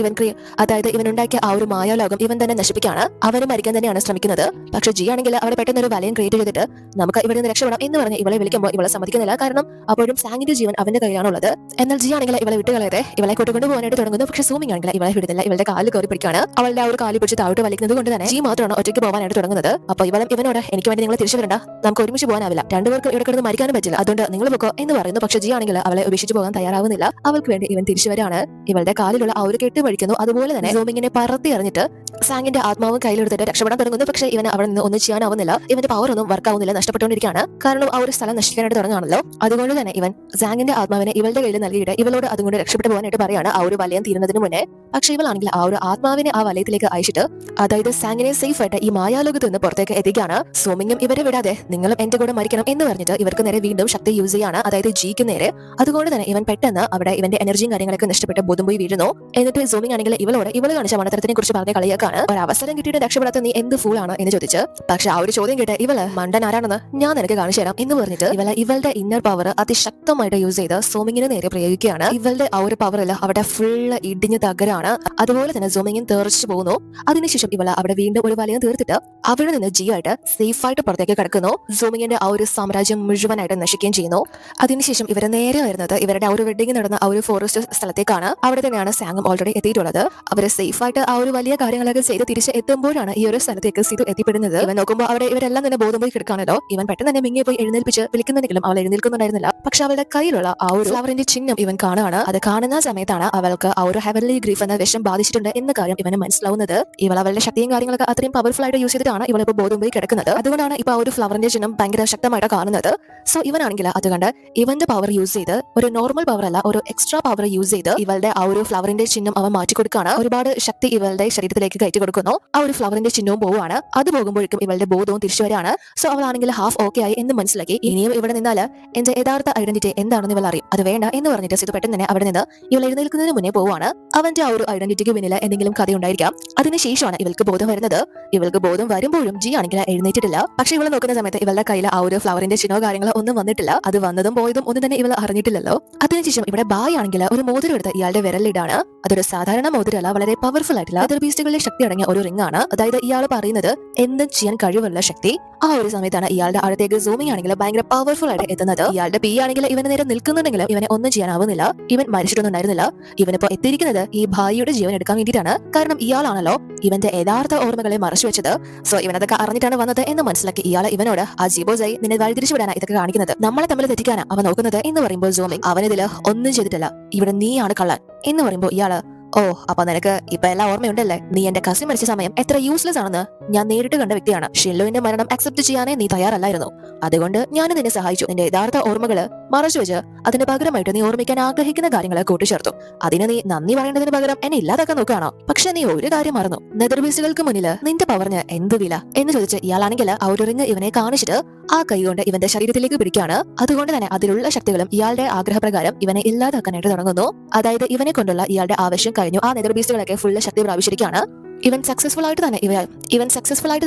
ഇവൻ ഉണ്ടാക്കിയ ആ ഒരു മായാലോകം ഇവൻ തന്നെ നശിപ്പിക്കുകയാണ്. അവന് മരിക്കാൻ തന്നെയാണ് ശ്രമിക്കുന്നത്. പക്ഷെ ജി ആണെങ്കിൽ അവിടെ പെട്ടെന്ന് ഒരു വലയം ക്രിയേറ്റ് ചെയ്തിട്ട് നമുക്ക് ഇവിടെ നിന്ന് രക്ഷപ്പെടാം എന്ന് പറഞ്ഞ് ഇവളെ വിളിക്കുമ്പോൾ ഇവളെ സമ്മതിക്കുന്നില്ല. കാരണം അപ്പോഴും സാങ്ങിന്റെ ജീവൻ അവന്റെ കയ്യിലാണുള്ളത്. എന്നാൽ ജി ആണെങ്കിൽ ഇവളെ വിട്ടുകളയാതെ ഇവളെ കൊണ്ടുപോകാനായിട്ട് തുടങ്ങുന്നു. പക്ഷെ സൂമിങ് ആണെങ്കിൽ ഇവളെ വിടുന്നില്ല, ഇവളുടെ കാല് കയറി പിടിക്കുകയാണ്. അവളുടെ ആ ഒരു കാല് പിടിച്ച് താഴോട്ട് വലിക്കുന്നത് കൊണ്ട് തന്നെ ജി മാത്രമാണ് ഒറ്റയ്ക്ക് പോകാനായിട്ട് തുടങ്ങുന്നത്. അപ്പോൾ ഇവനോട് എനിക്ക് വേണ്ടി നിങ്ങൾ തിരിച്ചു വരണ്ട, നമുക്ക് ഒരുമിച്ച് പോകാനാവില്ല, രണ്ടുപേർക്ക് ഇവിടെ കിടന്ന് മരിക്കാനും പറ്റില്ല, അതുകൊണ്ട് നിങ്ങൾ പൊക്കോ എന്ന് പറയുന്നു. പക്ഷെ ജി ആണെങ്കിൽ അവളെ ഉപേക്ഷിച്ച് പോകാൻ തയ്യാറാവുന്നില്ല. അവൾക്ക് വേണ്ടി ഇവൻ തിരിച്ചു വരാണ്. ഇവളുടെ കാലിലുള്ള ആ ഒരു കെട്ട് വഴിക്കുന്നു. അതുപോലെ തന്നെ സോമിങ്ങിനെ പറത്തി എറിഞ്ഞിട്ട് സാങ്ങിന്റെ ആത്മാവ് കയ്യിലെടുത്തിട്ട് രക്ഷപ്പെടാൻ തുടങ്ങുന്നു. പക്ഷേ ഇവന് അവിടെ നിന്ന് ഒന്നും ചെയ്യാനാവുന്നില്ല. ഇവന്റെ പവർ ഒന്നും വർക്ക് ആവുന്നില്ല, നഷ്ടപ്പെട്ടുകൊണ്ടിരിക്കുകയാണ്. കാരണം ആ ഒരു സ്ഥലം നശിക്കാനായിട്ട് തുടങ്ങുകയാണല്ലോ. അതുകൊണ്ട് തന്നെ ഇവൻ സാങ്ങിന്റെ ആത്മാവിനെ ഇവളുടെ കയ്യിൽ നൽകിയിട്ട് ഇവളോട് അതുകൊണ്ട് രക്ഷപ്പെട്ടു പോകാനായിട്ട് പറയാണ് ആ ഒരു വലയം തീരുന്നതിന് മുന്നേ. പക്ഷേ ഇവളാണെങ്കിൽ ആ ഒരു ആത്മാവിനെ ആ വലയത്തിലേക്ക് അയച്ചിട്ട്, അതായത് സാങ്ങിനെ സേഫ് ആയിട്ട് ഈ മായാലോകത്ത് നിന്ന് പുറത്തേക്ക് എത്തിക്കുകയാണ്. സോമിങ്ങും ഇവരെ വിടാതെ നിങ്ങളും എന്റെ കൂടെ മരിക്കണം എന്ന് പറഞ്ഞിട്ട് ഇവർക്ക് നേരെ വീണ്ടും ശക്തി യൂസ് ചെയ്യാണ്, അതായത് ജിക്ക് നേരെ. അതുകൊണ്ട് തന്നെ ഇവൻ പെട്ടെന്ന് അവിടെ ഇവന്റെ എനർജിയും കാര്യങ്ങളൊക്കെ നഷ്ടപ്പെട്ട് ബോധം പോയി വീഴുന്നു. എന്നിട്ട് സോമിങ് ആണെങ്കിൽ ഇവള് കാണിച്ച മണ്ടത്തരത്തിനെ കുറിച്ച് പറഞ്ഞ കളിയാക്കാണ്. ഒരു അവസരം കിട്ടിയിട്ട് രക്ഷപ്പെടാത്ത നീ എന്ത് ഫൂളാണ് എന്ന് ചോദിച്ച്. പക്ഷെ ആ ഒരു ചോദ്യം കേട്ട് ഇവള് മണ്ടൻ ആരാണെന്ന് ഞാൻ നിനക്ക് കാണിച്ചു തരാം എന്ന് പറഞ്ഞിട്ട് ഇവളുടെ ഇന്നർ പവർ അതിശക്തമായിട്ട് യൂസ് ചെയ്ത് സോമിങ്ങിന് നേരെ പ്രയോഗിക്കുകയാണ്. ഇവളുടെ ആ ഒരു പവറിൽ അവിടെ ഫുള്ള് ഇടിഞ്ഞ് തകരാണ്. അതുപോലെ തന്നെ സോമിങ്ങിൻ തെറിച്ചു പോകുന്നു. അതിനുശേഷം ഇവള് അവിടെ വീണ്ടും ഒരു വലയം തീർത്തിട്ട് അവിടെ നിന്ന് ജി ആയിട്ട് സേഫ് ആയിട്ട് പുറത്തേക്ക് കിടക്കുന്നു. സോമിങ്ങിന്റെ ആ ഒരു സാമ്രാജ്യം മുഴുവനായിട്ട് നശിക്കുകയും ചെയ്യുന്നു. അതിനുശേഷം ഇവരെ നേരെ വരുന്നത് ഇവരുടെ ആ ഒരു വെഡിങ് നടന്ന ആ ഒരു ഫോറസ്റ്റ് സ്ഥലത്തേക്കാണ്. അവിടെ തന്നെയാണ് സാങ്ങും ഓൾറെഡി എത്തിയിട്ടുള്ളത്. അവരെ സേഫ് ആയിട്ട് ആ ഒരു വലിയ കാര്യങ്ങളൊക്കെ ചെയ്ത് തിരിച്ച് എത്തുമ്പോഴാണ് ഈ ഒരു സ്ഥലത്തേക്ക് സിതു എത്തിപ്പെടുന്നത്. ഇവൻ നോക്കുമ്പോൾ അവിടെ ഇവരെല്ലാം തന്നെ ബോധം പോയി കിടക്കാണല്ലോ. ഇവൻ പെട്ടെന്ന് തന്നെ മിങ്ങിയെ പോയി എഴുന്നേൽപ്പിച്ച് വിളിക്കുന്നുണ്ടെങ്കിലും അവൾ എഴുന്നേൽക്കുന്നുണ്ടായിരുന്നില്ല. പക്ഷെ അവളുടെ കയ്യിലുള്ള ആ ഒരു ഫ്ലവറിന്റെ ചിഹ്നം ഇവൻ കാണുകയാണ്. അത് കാണുന്ന സമയത്താണ് അവൾക്ക് ആ ഒരു ഹെവൻലി ഗ്രീഫ് എന്ന വിഷം ബാധിച്ചിട്ടുണ്ട് എന്ന കാര്യം ഇവന് മനസ്സിലാവുന്നത്. ഇവൾ അവളുടെ ശക്തിയും കാര്യങ്ങളൊക്കെ അത്രയും പവർഫുൾ ആയിട്ട് യൂസ് ചെയ്തിട്ടാണ് ഇവളിപ്പോൾ ബോധം പോയി കിടക്കുന്നത്. അതുകൊണ്ടാണ് ഇപ്പൊ ആ ഒരു ഫ്ലവറിന്റെ ചിഹ്നം ഭയങ്കര ശക്തമായിട്ട് കാണുന്നത്. സോ ഇവനാണെങ്കിൽ അതുകൊണ്ട് ഇവന്റെ പവർ യൂസ് ചെയ്ത് ഒരു നോർമൽ പവർ അല്ല, ഒരു എക്സ്ട്രാ പവർ യൂസ് ചെയ്ത് ഇവളുടെ ആ ഒരു ഫ്ലവറിന്റെ ചിഹ്നം അവൻ മാറ്റി കൊടുക്കുകയാണ്. ഒരുപാട് ശക്തി ഇവളുടെ ശരീരത്തിലേക്ക് കയറ്റി കൊടുക്കുന്നു. ആ ഒരു ഫ്ലവറിന്റെ ചിഹ്നവും പോവുകയാണ്. അത് പോകുമ്പോഴേക്കും ഇവളുടെ ബോധവും തിരിച്ചു വരികയാണ്. സോ അവളാണെങ്കിൽ ഹാഫ് ഓക്കെ ആയി എന്ന് മനസ്സിലാക്കി. ഇനിയും ഇവിടെ നിന്നാല് എന്റെ യഥാർത്ഥ ഐഡന്റിറ്റി എന്താണെന്ന് ഇവൾ അറിയും. അത് വേണ്ട എന്ന് പറഞ്ഞിട്ട് സിതു പെട്ടെന്ന് തന്നെ അവിടെ നിന്ന് ഇവൾ എഴുന്നേൽക്കുന്നതിന് മുന്നേ പോവുകയാണ്. അവന്റെ ആ ഒരു ഐഡന്റിറ്റിക്ക് പിന്നിൽ എന്തെങ്കിലും കഥ ഉണ്ടായിരിക്കാം. അതിനുശേഷമാണ് ഇവൾക്ക് ബോധം വരുന്നത്. ഇവൾക്ക് ബോധം വരുമ്പോഴും ജി ആണെങ്കിൽ എഴുന്നേറ്റിട്ടില്ല. പക്ഷെ ഇവൾ നോക്കുന്ന സമയത്ത് ഇവളുടെ കയ്യിൽ ആ ഒരു ഫ്ലവറിന്റെ ചിഹ്നോ കാര്യങ്ങളോ ഒന്നും വന്നിട്ടില്ല. അത് വന്നതും പോയതും ഒന്നും തന്നെ ഇവൾ അറിഞ്ഞിട്ടില്ലല്ലോ. അതിനുശേഷം ഇവിടെ ബായ് ആണെങ്കിൽ ഒരു മോതിരം എടുത്ത് ഇയാളുടെ വിരലിടാണ്. അതൊരു സാധാരണ മോതിരമല്ല, വളരെ പവർഫുൾ ആയിട്ടുള്ള അതർ ബീസ്റ്റുകളുടെ ശക്തി അടങ്ങിയ ഒരു റിംഗ് ആണ്. അതായത് ഇയാൾ പറയുന്നത് എന്തും ചെയ്യാൻ കഴിവുള്ള ശക്തി. ആ ഒരു സമയത്താണ് ഇയാളുടെ അടുത്തേക്ക് സൂമിങ് ആണെങ്കിൽ ഭയങ്കര പവർഫുൾ ആയിട്ട് എത്തുന്നത്. ഇയാളുടെ പി ആണെങ്കിൽ ഇവന് നേരെ നിൽക്കുന്നുണ്ടെങ്കിലും ഇവനെ ഒന്നും ചെയ്യാനാവുന്നില്ല. ഇവൻ മരിച്ചിട്ടൊന്നുണ്ടായിരുന്നില്ല. ഇവനിപ്പോ എത്തിയിരിക്കുന്നത് ഈ ഭായിയുടെ ജീവൻ എടുക്കാൻ വേണ്ടിയിട്ടാണ്. കാരണം ഇയാളാണല്ലോ ഇവന്റെ യഥാർത്ഥ ഓർമ്മകളെ മറച്ചു വെച്ചത്. സോ ഇവനതൊക്കെ അറിഞ്ഞിട്ടാണ് വന്നത് എന്ന് മനസ്സിലാക്കി ഇയാൾ ഇവനോട് ആ ജീബോസായി നിന്നെ വഴിതിരിച്ചു വിടാനാ ഇതൊക്കെ കാണിക്കുന്നത്, നമ്മളെ തമ്മിൽ തെറ്റിക്കാനാ അവൻ നോക്കുന്നത് എന്ന് പറയുമ്പോൾ സൂമിങ് അവനിതില് ഒന്നും ചെയ്തിട്ടില്ല, ഇവിടെ നീയാണ് കള്ളൻ എന്ന് പറയുമ്പോൾ ഇയാള് ഓ അപ്പൊ നിനക്ക് ഇപ്പൊ എല്ലാം ഓർമ്മയുണ്ടല്ലേ, നീ എന്റെ കസിൻ മരിച്ച സമയം എത്ര യൂസ്ലെസ് ആണെന്ന് ഞാൻ നേരിട്ട് കണ്ട വ്യക്തിയാണ്. ഷില്ലുവിന്റെ മരണം അക്സെപ്റ്റ് ചെയ്യാനേ നീ തയ്യാറല്ലായിരുന്നു. അതുകൊണ്ട് ഞാൻ നിന്നെ സഹായിച്ചു. നിന്റെ യഥാർത്ഥ ഓർമ്മകള് മറച്ചു വെച്ച് അതിന് പകരമായിട്ട് നീ ഓർമ്മിക്കാൻ ആഗ്രഹിക്കുന്ന കാര്യങ്ങളെ കൂട്ടിച്ചേർത്തു. അതിന് നീ നന്ദി പറയേണ്ടതിന് പകരം എന്നെ ഇല്ലാതാക്കാൻ നോക്കുകയാണോ? പക്ഷെ നീ ഒരു കാര്യം മറന്നു, നെതർബീസുകൾക്ക് മുന്നില് നിന്റെ പവറിന് എന്ത് വില എന്ന് ചോദിച്ച് ഇയാളാണെങ്കിൽ ആ ഒരു റിംഗ് ഇവനെ കാണിച്ചിട്ട് ആ കൈ കൊണ്ട് ഇവന്റെ ശരീരത്തിലേക്ക് പിടിക്കുകയാണ്. അതുകൊണ്ട് തന്നെ അതിലുള്ള ശക്തികളും ഇയാളുടെ ആഗ്രഹപ്രകാരം ഇവനെ ഇല്ലാതാക്കാനായിട്ട് തുടങ്ങുന്നു. അതായത് ഇവനെ കൊണ്ടുള്ള ഇയാളുടെ ആവശ്യം കഴിഞ്ഞു. ആ നെതർബീസുകളൊക്കെ ഫുള്ള് ശക്തി പ്രാപിച്ചിരിക്കുകയാണ്. ഇവൻ സക്സസ്ഫുൾ ആയിട്ട്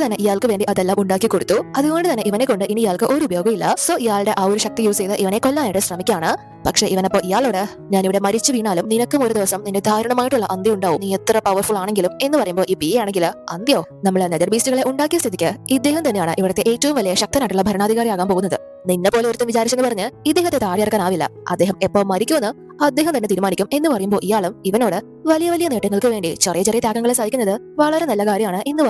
തന്നെ ഇയാൾക്ക് വേണ്ടി അതെല്ലാം ഉണ്ടാക്കി കൊടുത്തു. അതുകൊണ്ട് തന്നെ ഇവനെ കൊണ്ട് ഇനി ഇയാൾക്ക് ഒരു ഉപയോഗമില്ല. സോ ഇയാളുടെ ആ ഒരു ശക്തി യൂസ് ചെയ്ത് ഇവനെ കൊല്ലാനായിട്ട് ശ്രമിക്കുകയാണ്. പക്ഷെ ഇവനപ്പോ ഇയാളോട് ഞാനിവിടെ മരിച്ചു വീണാലും നിനക്കും ഒരു ദിവസം നിന്റെ ദാരുണമായിട്ടുള്ള അന്ത്യം ഉണ്ടാവും, നീ എത്ര പവർഫുൾ ആണെങ്കിലും എന്ന് പറയുമ്പോൾ ഈ ബി ആണെങ്കിൽ അന്ത്യോ, നമ്മൾ നെതർ ബീസ്റ്റുകളെ ഉണ്ടാക്കിയ സ്ഥിതിക്ക് ഇദ്ദേഹം തന്നെയാണ് ഇവിടുത്തെ ഏറ്റവും വലിയ ശക്തനായിട്ടുള്ള ഭരണാധികാരിയാകാൻ പോകുന്നത്. നിന്നെ പോലെ ഒരുത്തും വിചാരിച്ചെന്ന് പറഞ്ഞ് ഇദ്ദേഹത്തെ താഴെയിറക്കാനാവില്ല. അദ്ദേഹം എപ്പോ മരിക്കുമെന്ന് അദ്ദേഹം തന്നെ തീരുമാനിക്കും എന്ന് പറയുമ്പോൾ ഇയാളും ഇവനോട് വലിയ വലിയ നേട്ടങ്ങൾക്ക് വേണ്ടി ചെറിയ ചെറിയ ത്യാഗങ്ങളെ സഹിക്കുന്നത് വളരെ നല്ല കാര്യമാണ് എന്ന്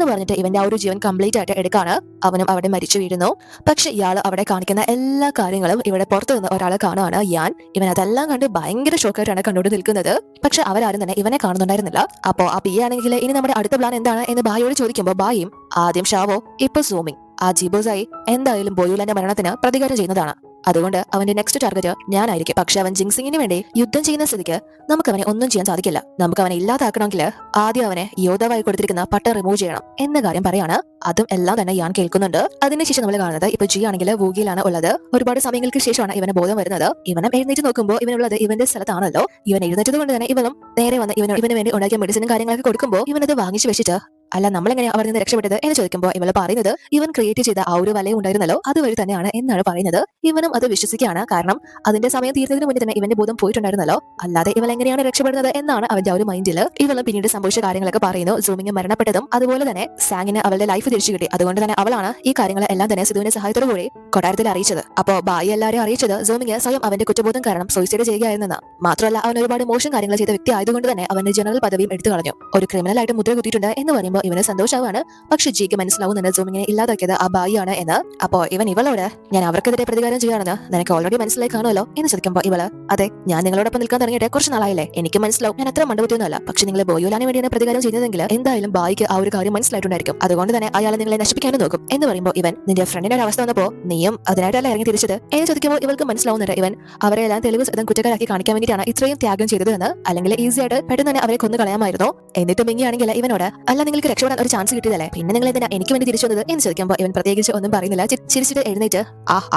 പറഞ്ഞിട്ട് ഇവന്റെ ആ ഒരു ജീവൻ കംപ്ലീറ്റ് ആയിട്ട് എടുക്കാണ്. അവനും അവിടെ മരിച്ചു വീഴുന്നു. പക്ഷെ ഇയാൾ അവിടെ കാണിക്കുന്ന എല്ലാ കാര്യങ്ങളും ഇവിടെ പുറത്തു നിന്ന് ഒരാളെ കാണുകയാണ് യാൻ. ഇവൻ അതെല്ലാം കണ്ട് ഭയങ്കര ഷോക്കായിട്ടാണ് കണ്ടോണ്ട് നിൽക്കുന്നത്. പക്ഷെ അവരാരും തന്നെ ഇവനെ കാണുന്നുണ്ടായിരുന്നില്ല. അപ്പോ ആ പി ആണെങ്കിൽ ഇനി നമ്മുടെ അടുത്ത പ്ലാൻ എന്താണ് എന്ന് ബായിയോട് ചോദിക്കുമ്പോൾ ബായിയും ആദ്യം ഷാവോ ഇപ്പൊ സൂമിങ് ആ ജിബോസായി എന്തായാലും ബോയുലന്റെ മരണത്തിന് പ്രതികാരം ചെയ്യുന്നതാണ്. അതുകൊണ്ട് അവന്റെ നെക്സ്റ്റ് ടാർഗറ്റ് ഞാനായിരിക്കും. പക്ഷെ അവൻ ജിങ്സിങ്ങിന് വേണ്ടി യുദ്ധം ചെയ്യുന്ന സ്ഥിതിക്ക് നമുക്ക് അവനെ ഒന്നും ചെയ്യാൻ സാധിക്കില്ല. നമുക്ക് അവനെ ഇല്ലാതാക്കണമെങ്കിൽ ആദ്യം അവനെ യോദ്ധാവായി കൊടുത്തിരിക്കുന്ന പട്ട റിമൂവ് ചെയ്യണം എന്ന കാര്യം പറയാണ്. അതും എല്ലാം തന്നെ ഞാൻ കേൾക്കുന്നുണ്ട്. അതിനുശേഷം നമ്മൾ കാണുന്നത് ഇപ്പൊ ജി ആണെങ്കിൽ വൂഗിയിലാണ് ഉള്ളത്. ഒരുപാട് സമയങ്ങൾക്ക് ശേഷമാണ് ഇവന് ബോധം വരുന്നത്. ഇവനും എഴുന്നേറ്റ് നോക്കുമ്പോൾ ഇവനുള്ളത് ഇവന്റെ സ്ഥലത്താണല്ലോ. ഇവൻ എഴുന്നേറ്റത് കൊണ്ട് തന്നെ ഇവനും നേരെ വന്ന് ഇവന് വേണ്ടി ഉണ്ടാക്കിയ മെഡിസിനും കാര്യങ്ങളൊക്കെ കൊടുക്കുമ്പോൾ ഇവനത് വാങ്ങിച്ചു വെച്ചിട്ട് അല്ല നമ്മളെങ്ങനെ അവിടെ നിന്ന് രക്ഷപ്പെട്ടത് എന്ന് ചോദിക്കുമ്പോൾ ഇവള് പറയുന്നത് ഇവൻ ക്രിയേറ്റ് ചെയ്ത ആ ഒരു വലയം ഉണ്ടായിരുന്നല്ലോ അതുവഴി തന്നെയാണ് എന്നാണ് പറയുന്നത്. ഇവനും അത് വിശ്വസിക്കുകയാണ്. കാരണം അതിന്റെ സമയം തീരുന്നതിന് മുന്നേ തന്നെ ഇവന്റെ ബോധം പോയിട്ടുണ്ടായിരുന്നല്ലോ. അല്ലാതെ ഇവൾ എങ്ങനെയാണ് രക്ഷപ്പെടുന്നത് എന്നാണ് അവന്റെ ഒരു മൈൻഡിൽ. ഇവള് പിന്നീട് സംഭവിച്ച കാര്യങ്ങളൊക്കെ പറയുന്നു. സൂമിങ് മരണപ്പെട്ടതും അതുപോലെ തന്നെ സാങ്ങിന് അവളുടെ ലൈഫ് തിരിച്ചു കിട്ടി. അതുകൊണ്ട് തന്നെ അവളാണ് ഈ കാര്യങ്ങൾ എല്ലാം തന്നെ സിധുവിന്റെ സഹായത്തോടു കൂടി കൊട്ടാരത്തിൽ അറിയിച്ചത്. അപ്പോ ബായി എല്ലാവരെയും അറിയിച്ചത് സൂമിങ് സ്വയം അവന്റെ കുറ്റബോധം കാരണം സൂയിസൈഡ് ചെയ്യുകയായിരുന്നെന്ന്. മാത്രമല്ല അവൻ ഒരുപാട് മോശം കാര്യങ്ങൾ ചെയ്ത വ്യക്തി ആയതുകൊണ്ട് തന്നെ അവന്റെ ജനറൽ പദവിയും എടുത്തു കളഞ്ഞു. ഒരു ക്രിമിനൽ ആയിട്ട് മുദ്ര കുത്തിയിട്ടുണ്ട് എന്ന് പറയുമ്പോൾ ഇവന് സന്തോഷമാണ്. പക്ഷെ ജിക്ക് മനസ്സിലാവുന്നുണ്ട് സൂമിങ്ങിനെ ഇല്ലാതാക്കിയത് ആ ബായി ആണ് എന്ന്. അപ്പോ ഇവളോട് ഞാൻ അവർക്കെതിരെ പ്രതികാരം ചെയ്യാണെന്ന് നിനക്ക് ഓൾറെഡി മനസ്സിലായി കാണുമല്ലോ എന്ന് ചോദിക്കുമ്പോൾ ഇവള് അതെ ഞാൻ നിങ്ങളോടൊപ്പം നിൽക്കാൻ തുടങ്ങിയിട്ട് കുറച്ച് നാളായില്ലേ, എനിക്ക് മനസ്സിലാവും ഞാൻ അത്ര മണ്ടപറ്റിയൊന്നുമല്ല. പക്ഷെ നിങ്ങൾ ബോയോലാന് വേണ്ടിയാണ് പ്രതികാരം ചെയ്യുന്നതെങ്കിൽ എന്തായാലും ബായിക്ക് ആ ഒരു കാര്യം മനസ്സിലായിട്ടുണ്ടായിരിക്കും. അതുകൊണ്ട് തന്നെ അയാൾ നിങ്ങളെ നശിപ്പിക്കാനും നോക്കും എന്ന് പറയുമ്പോൾ ഇവൻ നിന്റെ ഫ്രണ്ടിന്റെ ഒരു അവസ്ഥ വന്നപ്പോ നീയും അതിനായിട്ടല്ല ഇറങ്ങി തിരിച്ചത് എന്ന് ചോദിക്കുമ്പോൾ ഇവൾക്ക് മനസ്സിലാവുന്നുണ്ട് ഇവൻ അവരെല്ലാം തെളിവ് സഹിതം കുറ്റക്കാരാക്കി കാണിക്കാൻ വേണ്ടിയിട്ടാണ് ഇത്രയും ത്യാഗം ചെയ്തത് എന്ന്. അല്ലെങ്കിൽ ഈസി ആയിട്ട് പെട്ടെന്ന് തന്നെ അവരെ കൊന്നു കളയാമായിരുന്നു. എന്നിട്ട് മിങ്ങിയാണെങ്കിൽ ഇവനോട് അല്ല നിങ്ങൾക്ക് രക്ഷപ്പെടാൻ ഒരു ചാൻസ് കിട്ടിയതല്ലേ, പിന്നെ നിങ്ങൾ എന്തിനാ എനിക്ക് വേണ്ടി തിരിച്ചു വന്നത് എന്ന് ചോദിക്കുമ്പോൾ ഇവൻ പ്രത്യേകിച്ച് ഒന്നും പറയുന്നില്ല. ചിരിച്ചിട്ട് എഴുന്നേറ്റ്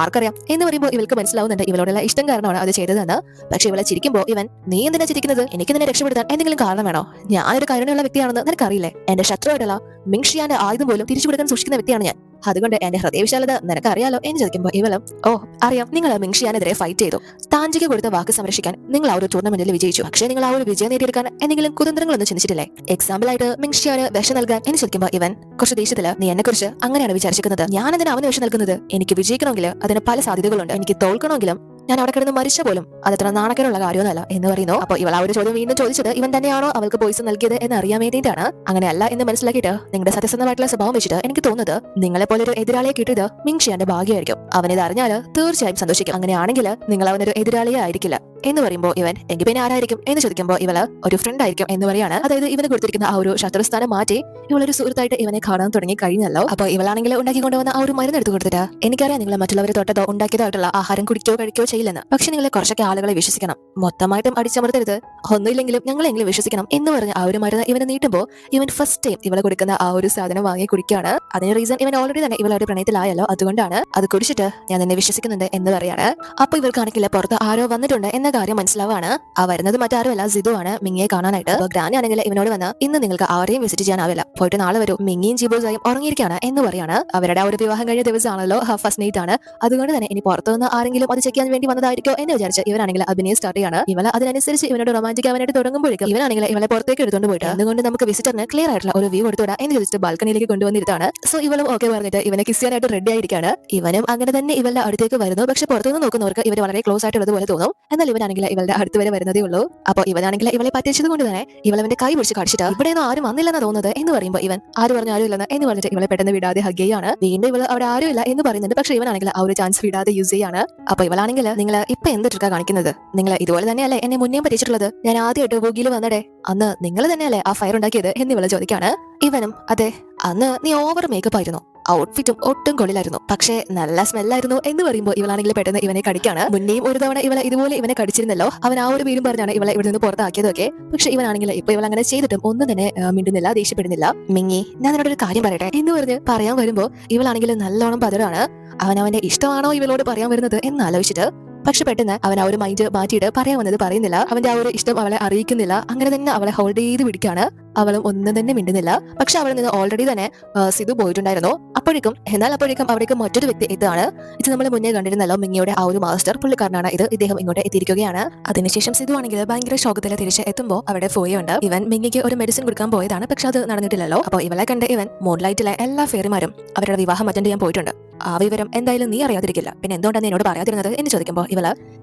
ആർക്കറിയാം എന്ന് പറയുമ്പോൾ ഇവൾക്ക് മനസ്സിലാവുന്നുണ്ട് ഇവളോടുള്ള ഇഷ്ടം കാരണമാണ് അത് ചെയ്തതെന്ന്. പക്ഷെ ഇവളെ ചിരിക്കുമ്പോൾ ഇവൻ നീ എന്തിനാ ചിരിക്കുന്നത്, എനിക്ക് നിന്നെ രക്ഷപ്പെടുത്താൻ എന്തെങ്കിലും കാരണം വേണോ, ഞാനൊരു കരുണയുള്ള വ്യക്തിയാണെന്ന് നിനക്കറിയില്ലേ, എന്റെ ശത്രുവായിട്ടുള്ള മിങ്ഷിയാന്റെ ആയുധം പോലും തിരിച്ചു കൊടുക്കാൻ സൂക്ഷിക്കുന്ന വ്യക്തിയാണ് ഞാൻ, അതുകൊണ്ട് എന്റെ ഹൃദയവിശാലത നിനക്കറിയാലോ എന്ന് ചോദിക്കുമ്പോൾ ഇവളും ഓ അറിയാം, നിങ്ങൾ മിങ്ഷിയാനെതിരെ ഫൈറ്റ് ചെയ്തു, താഞ്ചിക്ക് കൊടുത്ത വാക്ക് സംരക്ഷിക്കാൻ നിങ്ങൾ ആ ഒരു ടൂർണമെന്റിൽ വിജയിച്ചു. പക്ഷേ നിങ്ങൾ ആ ഒരു വിജയം നേടിയെടുക്കാൻ എന്തെങ്കിലും കുതന്ത്രങ്ങളൊന്നും ചിന്തിച്ചിട്ടില്ലേ, എക്സാമ്പിൾ ആയിട്ട് മിങ്ഷിയാന് വിഷം നൽകാൻ എന്ന് ചോദിക്കുമ്പോൾ ഇവൻ കുറച്ച് ദേഷ്യത്തില് നീ എന്നെ കുറിച്ച് അങ്ങനെയാണ് വിചാരിച്ചിരിക്കുന്നത്, ഞാൻ എന്തിനാ അവന് വിഷം നൽകുന്നത്, എനിക്ക് വിജയിക്കണമെങ്കിൽ അതിന് പല സാധ്യതകളുണ്ട്, എനിക്ക് തോൽക്കണമെങ്കിലും ഞാൻ അവിടെ കിടന്ന് മരിച്ച പോലും അതത്ര നാണക്കേടുള്ള കാര്യമൊന്നുമല്ല എന്ന് പറയുന്നു. അപ്പോൾ ഇവൾ ആ ഒരു ചോദ്യം വീണ്ടും ചോദിച്ചത് ഇവൻ തന്നെയാണോ അവൾക്ക് പോയിസൺ നൽകിയത് എന്ന് അറിയാൻ വേണ്ടിയിട്ടാണ്. അങ്ങനെയല്ല എന്ന് മനസ്സിലാക്കിയിട്ട് നിങ്ങളുടെ സത്യസന്ധമായിട്ടുള്ള സ്വഭാവം വെച്ചിട്ട് എനിക്ക് തോന്നുന്നത് നിങ്ങളെ പോലെ ഒരു എതിരാളിയെ കിട്ടിയത് മിങ്ഷിയാന്റെ ഭാഗ്യമായിരിക്കും, അവനിത് അറിഞ്ഞാൽ തീർച്ചയായും സന്തോഷിക്കും, അങ്ങനെയാണെങ്കിൽ നിങ്ങൾ അവനൊരു എതിരാളിയെ ആയിരിക്കില്ല എന്ന് പറയുമ്പോൾ ഇവൻ എങ്കിൽ പിന്നെ ആരായിരിക്കും എന്ന് ചോദിക്കുമ്പോൾ ഇവള് ഒരു ഫ്രണ്ട് ആയിരിക്കും എന്ന് പറയാണ്. അതായത് ഇവന് കൊടുത്തിരിക്കുന്ന ആ ഒരു ശത്രുസ്ഥാനം മാറ്റി ഇവളൊരു സുഹൃത്തായിട്ട് ഇവനെ കാണാൻ തുടങ്ങി കഴിഞ്ഞല്ലോ. അപ്പൊ ഇവളാണെങ്കിൽ ഉണ്ടാക്കി കൊണ്ടുവന്ന ആ ഒരു മരുന്ന് എടുത്തു കൊടുത്തിട്ട് എനിക്കറിയാം നിങ്ങൾ മറ്റുള്ളവരെ തൊട്ടതോ ഉണ്ടാക്കിയതായിട്ടുള്ള ആഹാരം കുടിക്കോ കഴിക്കോ ചെയ്യില്ലെന്ന്, പക്ഷെ നിങ്ങൾ കുറച്ചൊക്കെ ആളുകളെ വിശ്വസിക്കണം, മൊത്തമായിട്ടും അടിച്ചമർത്തരുത്, ഒന്നുമില്ലെങ്കിലും ഞങ്ങളെങ്കിലും വിശ്വസിക്കണം എന്ന് പറഞ്ഞ് ആ ഒരു മരുന്ന് ഇവനെ നീട്ടുമ്പോൾ ഇവൻ ഫസ്റ്റ് ടൈം ഇവളെ കൊടുക്കുന്ന ആ ഒരു സാധനം വാങ്ങി കുടിക്കുകയാണ്. അതിന് റീസൺ ഇവൻ ഓൾറെഡി തന്നെ ഇവളൊരു പ്രണയത്തിലായല്ലോ, അതുകൊണ്ടാണ് അത് കുടിച്ചിട്ട് ഞാൻ നിന്നെ വിശ്വസിക്കുന്നുണ്ട് എന്ന് പറയാണ്. അപ്പൊ ഇവൾക്കാണെങ്കിൽ പുറത്ത് ആരോ വന്നിട്ടുണ്ട് എന്ന കാര്യം മനസ്സിലാവാണ്. ആ വരുന്നത് മറ്റാരുമല്ല സിധു ആണ് മിങ്ങിയെ കാണാനായിട്ട്. ഗ്രാനി ആണെങ്കിൽ ഇവനോട് വന്ന് ഇന്ന് നിങ്ങൾക്ക് ആരെയും വിസിറ്റ് ചെയ്യാനാവില്ല, പോയിട്ട് നാളെ വരും, മിങ്ങിയും ജിബോസായും ഉറങ്ങിയിരിക്കുകയാണ് എന്ന് പറയാണ്. അവരുടെ ആ ഒരു വിവാഹം കഴിഞ്ഞ ദിവസമാണല്ലോ, ഫസ്റ്റ് നൈറ്റ് ആണ്, അതുകൊണ്ട് തന്നെ ഇനി പുറത്തുനിന്ന് ആരെങ്കിലും അത് ചെക്ക് ചെയ്യാൻ വേണ്ടി വന്നതായിരിക്കോ എന്ന് വിചാരിച്ച് ഇവനാണെങ്കിൽ അഭിനയം സ്റ്റാർട്ട് ചെയ്യാണ്. ഇവള് അതിനനുസരിച്ച് ഇവനോട് റൊമാൻറ്റിക് ആവാനായിട്ട് തുടങ്ങുമ്പോഴേക്കും ഇവനാണെങ്കിൽ ഇവളെ പുറത്തേക്ക് എടുത്തുകൊണ്ട് പോയിട്ട് അതുകൊണ്ട് നമുക്ക് വിസിറ്ററിന് ക്ലിയർ ആയിട്ടുള്ള ഒരു വ്യൂ കൊടുത്തുവിടാ എന്ന് ചോദിച്ചിട്ട് ബാൽക്കണിയിലേക്ക് കൊണ്ടുവന്നിരുത്താണ്. സോ ഇവളും ഓക്കെ പറഞ്ഞിട്ട് ഇവനെ കിസ് ചെയ്യാനായിട്ട് റെഡി ആയിരിക്കാണ്. ഇവനും അങ്ങനെ തന്നെ ഇവളുടെ അടുത്തേക്ക് വരുന്നു. പക്ഷെ പുറത്തുനിന്ന് നോക്കുന്നവർക്ക് ഇവർ വളരെ ക്ലോസ് ആയിട്ടുള്ളത് പോലെ തോന്നും. എന്നാൽ ഇവനാണെങ്കിൽ ഇവളുടെ അടുത്ത് വരെ വരുന്നതേ ഉള്ളൂ. അപ്പോൾ ഇവനാണെങ്കിൽ ഇവളെ പറ്റിച്ചത് കൊണ്ട് തന്നെ ഇവളവന്റെ കൈ പിടിച്ച് കടിച്ചിട്ട് ഇവിടെയൊന്നും ആരും വന്നില്ലെന്ന് തോന്നുന്നത് എന്ന് പറയുമ്പോൾ ഇവൻ ആര് പറഞ്ഞു ആരും ഇല്ലെന്ന് എന്ന് പറഞ്ഞിട്ട് ഇവളെ പെട്ടെന്ന് വിടാതെ ഹഗ് ചെയ്യാണ്. വീണ്ടും ഇവള് അവിടെ ആരും ഇല്ല എന്ന് പറയുന്നുണ്ട്. പക്ഷെ ഇവനാണെങ്കിൽ ആ ഒരു ചാൻസ് വിടാതെ യൂസ് ചെയ്യാണ്. അപ്പൊ ഇവളാണെങ്കിൽ നിങ്ങൾ ഇപ്പൊ എന്ത് ട്രിക്കാ കാണിക്കുന്നത്, നിങ്ങൾ ഇതുപോലെ തന്നെയല്ലേ എന്നെ മുന്നേ പറ്റിച്ചിട്ടുള്ളത്, ഞാൻ ആദ്യമായിട്ട് ബുഗിയിൽ വന്നടേ അന്ന് നിങ്ങൾ തന്നെയല്ലേ ആ ഫയർ ഉണ്ടാക്കിയത് എന്ന് ഇവളെ ചോദിക്കാണ്. ഇവനും അതെ അന്ന് നീ ഓവർ മേക്കപ്പ് ആയിരുന്നു, ഔട്ട്ഫിറ്റും ഒട്ടും കൊള്ളിലായിരുന്നു, പക്ഷേ നല്ല സ്മെല്ലായിരുന്നു എന്ന് പറയുമ്പോൾ ഇവളാണെങ്കിൽ പെട്ടെന്ന് ഇവനെ കടിക്കാണ്. മുന്നേയും ഒരു തവണ ഇവളെ ഇതുപോലെ ഇവനെ കടിച്ചിരുന്നല്ലോ, അവൻ ആ ഒരു പേരും പറഞ്ഞാണ് ഇവളെ ഇവിടെ നിന്ന് പുറത്താക്കിയതൊക്കെ. പക്ഷെ ഇവനാണെങ്കിൽ ഇപ്പൊ ഇവൾ അങ്ങനെ ചെയ്തിട്ടും ഒന്നും തന്നെ മിണ്ടുന്നില്ല, ദേഷ്യപ്പെടുന്നില്ല. മിങ്ങി ഞാൻ നിന്നോട് ഒരു കാര്യം പറയട്ടെ എന്ന് പറഞ്ഞ് പറയാൻ വരുമ്പോ ഇവളാണെങ്കിൽ നല്ലോണം പതറാണ്. അവന്റെ ഇഷ്ടമാണോ ഇവളോട് പറയാൻ വരുന്നത് എന്നാലോചിച്ചിട്ട്. പക്ഷെ പെട്ടെന്ന് അവൻ ആ ഒരു മൈൻഡ് മാറ്റിയിട്ട് പറയാൻ വന്നത് പറയുന്നില്ല, അവന്റെ ആ ഒരു ഇഷ്ടം അവളെ അറിയിക്കുന്നില്ല. അങ്ങനെ തന്നെ അവളെ ഹോൾഡ് ചെയ്ത് പിടിക്കാണ്. അവളും ഒന്നും തന്നെ മിണ്ടുന്നില്ല. പക്ഷെ അവളിൽ നിന്ന് ഓൾറെഡി തന്നെ സിധു പോയിട്ടുണ്ടായിരുന്നു. അപ്പോഴേക്കും അവിടേക്ക് മറ്റൊരു വ്യക്തി എത്താണ്. ഇത് നമ്മൾ മുന്നേ കണ്ടിരുന്നല്ലോ, മിങ്ങിയുടെ ആ ഒരു മാസ്റ്റർ പുള്ളിക്കാരനാണ് ഇത്. ഇദ്ദേഹം ഇങ്ങോട്ട് എത്തിയിരിക്കുകയാണ്. അതിനുശേഷം സിധു ആണെങ്കിൽ ഭയങ്കര ശോകത്തിൽ തിരിച്ച് എത്തുമ്പോൾ അവിടെ ഫോയുണ്ട്. ഇവൻ മിങ്ങിക്ക് ഒരു മെഡിസിൻ കൊടുക്കാൻ പോയതാണ്, പക്ഷെ അത് നടന്നിട്ടില്ലല്ലോ. അപ്പോൾ ഇവളെ കണ്ട് ഇവൻ മൂൺലൈറ്റിലെ എല്ലാ ഫെയറിമാരും അവരുടെ വിവാഹം അറ്റൻഡ് ചെയ്യാൻ പോയിട്ടുണ്ട്. ആ വിവരം എന്തായാലും നീ അറിയാതിരിക്കില്ല, പിന്നെ എന്തുകൊണ്ടാണ് എന്നോട് പറയാതിരുന്നത് എന്ന് ചോദിക്കുമ്പോൾ